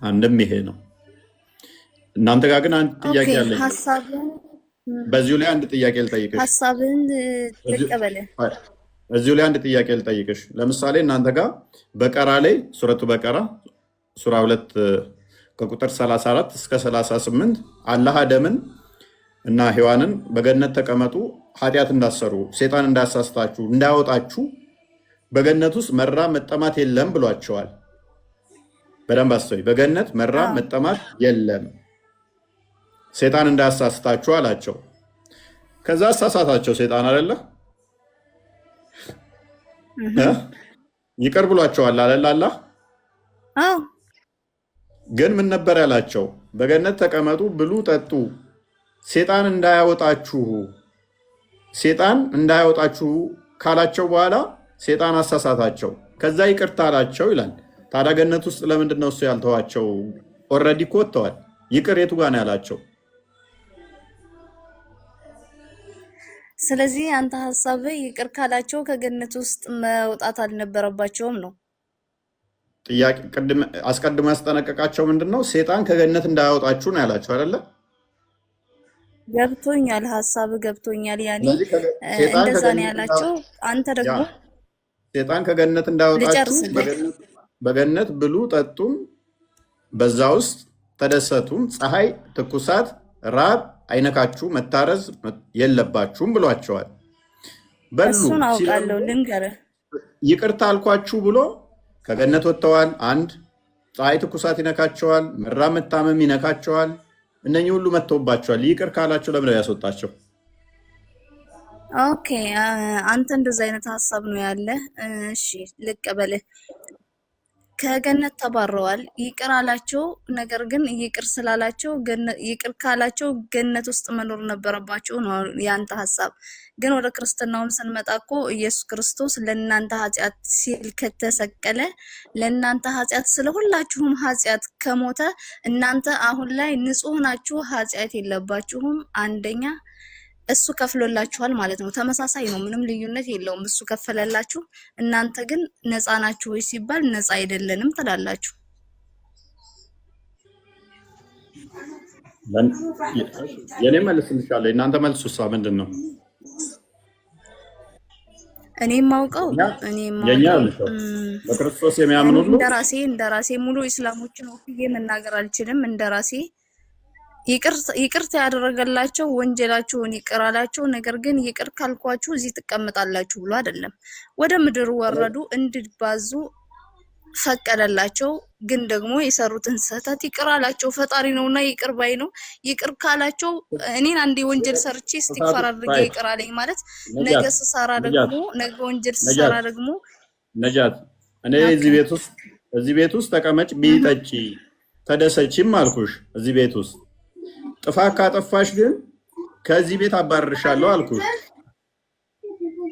አንድም ይሄ ነው። እናንተ ጋር ግን አንድ ጥያቄ አለኝ። በዚሁ ላይ አንድ ጥያቄ ልጠይቅሽ። ሐሳብን ተቀበለ። እዚሁ ላይ አንድ ጥያቄ ልጠይቅሽ። ለምሳሌ እናንተ ጋር በቀራ ላይ ሱረቱ በቀራ ሱራ 2 ከቁጥር 34 እስከ 38 አላህ አደምን እና ሔዋንን በገነት ተቀመጡ፣ ኃጢአት እንዳሰሩ ሴጣን እንዳያሳስታችሁ እንዳያወጣችሁ በገነት ውስጥ መራብ መጠማት የለም ብሏቸዋል። በደንብ አስተውይ። በገነት መራብ መጠማት የለም ሴጣን እንዳያሳስታችሁ አላቸው። ከዛ አሳሳታቸው ሴጣን አይደለ? ይቅር ብሏቸዋል አይደል? አላህ ግን ምን ነበር ያላቸው? በገነት ተቀመጡ፣ ብሉ፣ ጠጡ፣ ሴጣን እንዳያወጣችሁ ካላቸው በኋላ ሴጣን አሳሳታቸው። ከዛ ይቅርታ አላቸው ይላል። ታዲያ ገነት ውስጥ ለምንድን ነው እሱ ያልተዋቸው? ኦልሬዲ እኮ ወጥተዋል። ይቅር የቱ ጋር ነው ያላቸው? ስለዚህ አንተ ሐሳብ ይቅር ካላቸው ከገነት ውስጥ መውጣት አልነበረባቸውም ነው ጥያቄ። አስቀድሞ ያስጠነቀቃቸው ምንድነው? ሴጣን ከገነት እንዳያወጣችሁ ነው ያላቸው አይደለ? ገብቶኛል፣ ሐሳብ ገብቶኛል። ያኔ እንደዛ ነው ያላቸው። አንተ ደግሞ ሴጣን ከገነት እንዳያወጣችሁ በገነት ብሉ ጠጡም፣ በዛ ውስጥ ተደሰቱም፣ ፀሐይ፣ ትኩሳት፣ ራብ አይነካችሁ፣ መታረዝ የለባችሁም ብሏቸዋል። በሉ እሱን አውቃለሁ፣ ልንገርህ። ይቅርታ አልኳችሁ ብሎ ከገነት ወጥተዋል። አንድ ፀሐይ ትኩሳት ይነካቸዋል፣ መራብ መታመም ይነካቸዋል። እነኚህ ሁሉ መጥተውባቸዋል። ይቅር ካላቸው ለምን ያስወጣቸው? ኦኬ፣ አንተ እንደዛ አይነት ሐሳብ ነው ያለ። እሺ ልቀበልህ። ከገነት ተባረዋል፣ ይቅር አላቸው። ነገር ግን ይቅር ስላላቸው ይቅር ካላቸው ገነት ውስጥ መኖር ነበረባቸው ነው ያንተ ሐሳብ። ግን ወደ ክርስትናውም ስንመጣ እኮ ኢየሱስ ክርስቶስ ለእናንተ ኃጢአት ሲል ከተሰቀለ ለእናንተ ኃጢአት ስለሁላችሁም ኃጢአት ከሞተ እናንተ አሁን ላይ ንጹህ ናችሁ፣ ኃጢአት የለባችሁም። አንደኛ እሱ ከፍሎላችኋል ማለት ነው። ተመሳሳይ ነው፣ ምንም ልዩነት የለውም። እሱ ከፈለላችሁ፣ እናንተ ግን ነፃ ናችሁ ወይ ሲባል ነፃ አይደለንም ትላላችሁ። የኔ መልስ ልሻለሁ። እናንተ መልስ ውሳ ምንድን ነው? እኔ የማውቀው በክርስቶስ የሚያምኑ ሁሉ እንደራሴ ሙሉ ኢስላሞችን ወክዬ መናገር አልችልም። እንደራሴ ይቅርታ ያደረገላቸው ወንጀላቸውን ይቅር አላቸው። ነገር ግን ይቅር ካልኳችሁ እዚህ ትቀመጣላችሁ ብሎ አይደለም። ወደ ምድር ወረዱ፣ እንዲባዙ ፈቀደላቸው። ግን ደግሞ የሰሩትን ስህተት ይቅር አላቸው። ፈጣሪ ነውና ይቅር ባይ ነው። ይቅር ካላቸው እኔን አንዴ ወንጀል ሰርቼ እስቲግፋር አድርጌ ይቅር አለኝ ማለት ነገ ስሰራ ደግሞ ነገ ወንጀል ስሰራ ደግሞ ነጃት እኔ እዚህ ቤት ውስጥ ተቀመጭ ቢጠጪ ተደሰችም አልኩሽ። እዚህ ቤት ውስጥ ጥፋት ካጠፋሽ ግን ከዚህ ቤት አባርርሻለሁ አልኩሽ።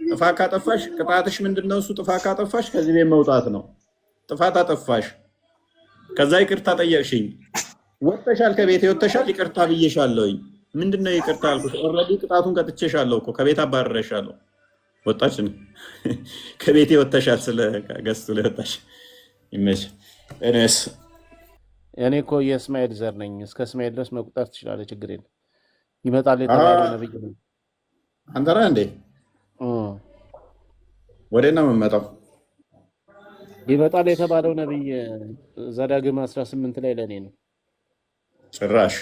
ጥፋት ካጠፋሽ ቅጣትሽ ምንድነው? እሱ ጥፋት ካጠፋሽ ከዚህ ቤት መውጣት ነው። ጥፋት አጠፋሽ፣ ከዛ ይቅርታ ጠየቅሽኝ፣ ወጥተሻል፣ ከቤት ወጥተሻል፣ ይቅርታ ብዬሻለሁኝ። ምንድነው ይቅርታ አልኩሽ? ኦልሬዲ ቅጣቱን ቀጥቼሻለሁ እኮ ከቤት አባረረሻለሁ። ወጣች ነው ከቤቴ ወጥተሻል፣ ስለ ገዝቱ ላይ ወጣሽ። ይመች እኔስ እኔ እኮ የእስማኤል ዘር ነኝ። እስከ እስማኤል ድረስ መቁጠር ትችላለህ፣ ችግር የለም። ይመጣል የተባለው ነብይ ነው። አንተ ነህ እንዴ? ወዴት ነው የምመጣው? ይመጣል የተባለው ነብይ ዘዳግም 18 ላይ ለኔ ነው። ጭራሽ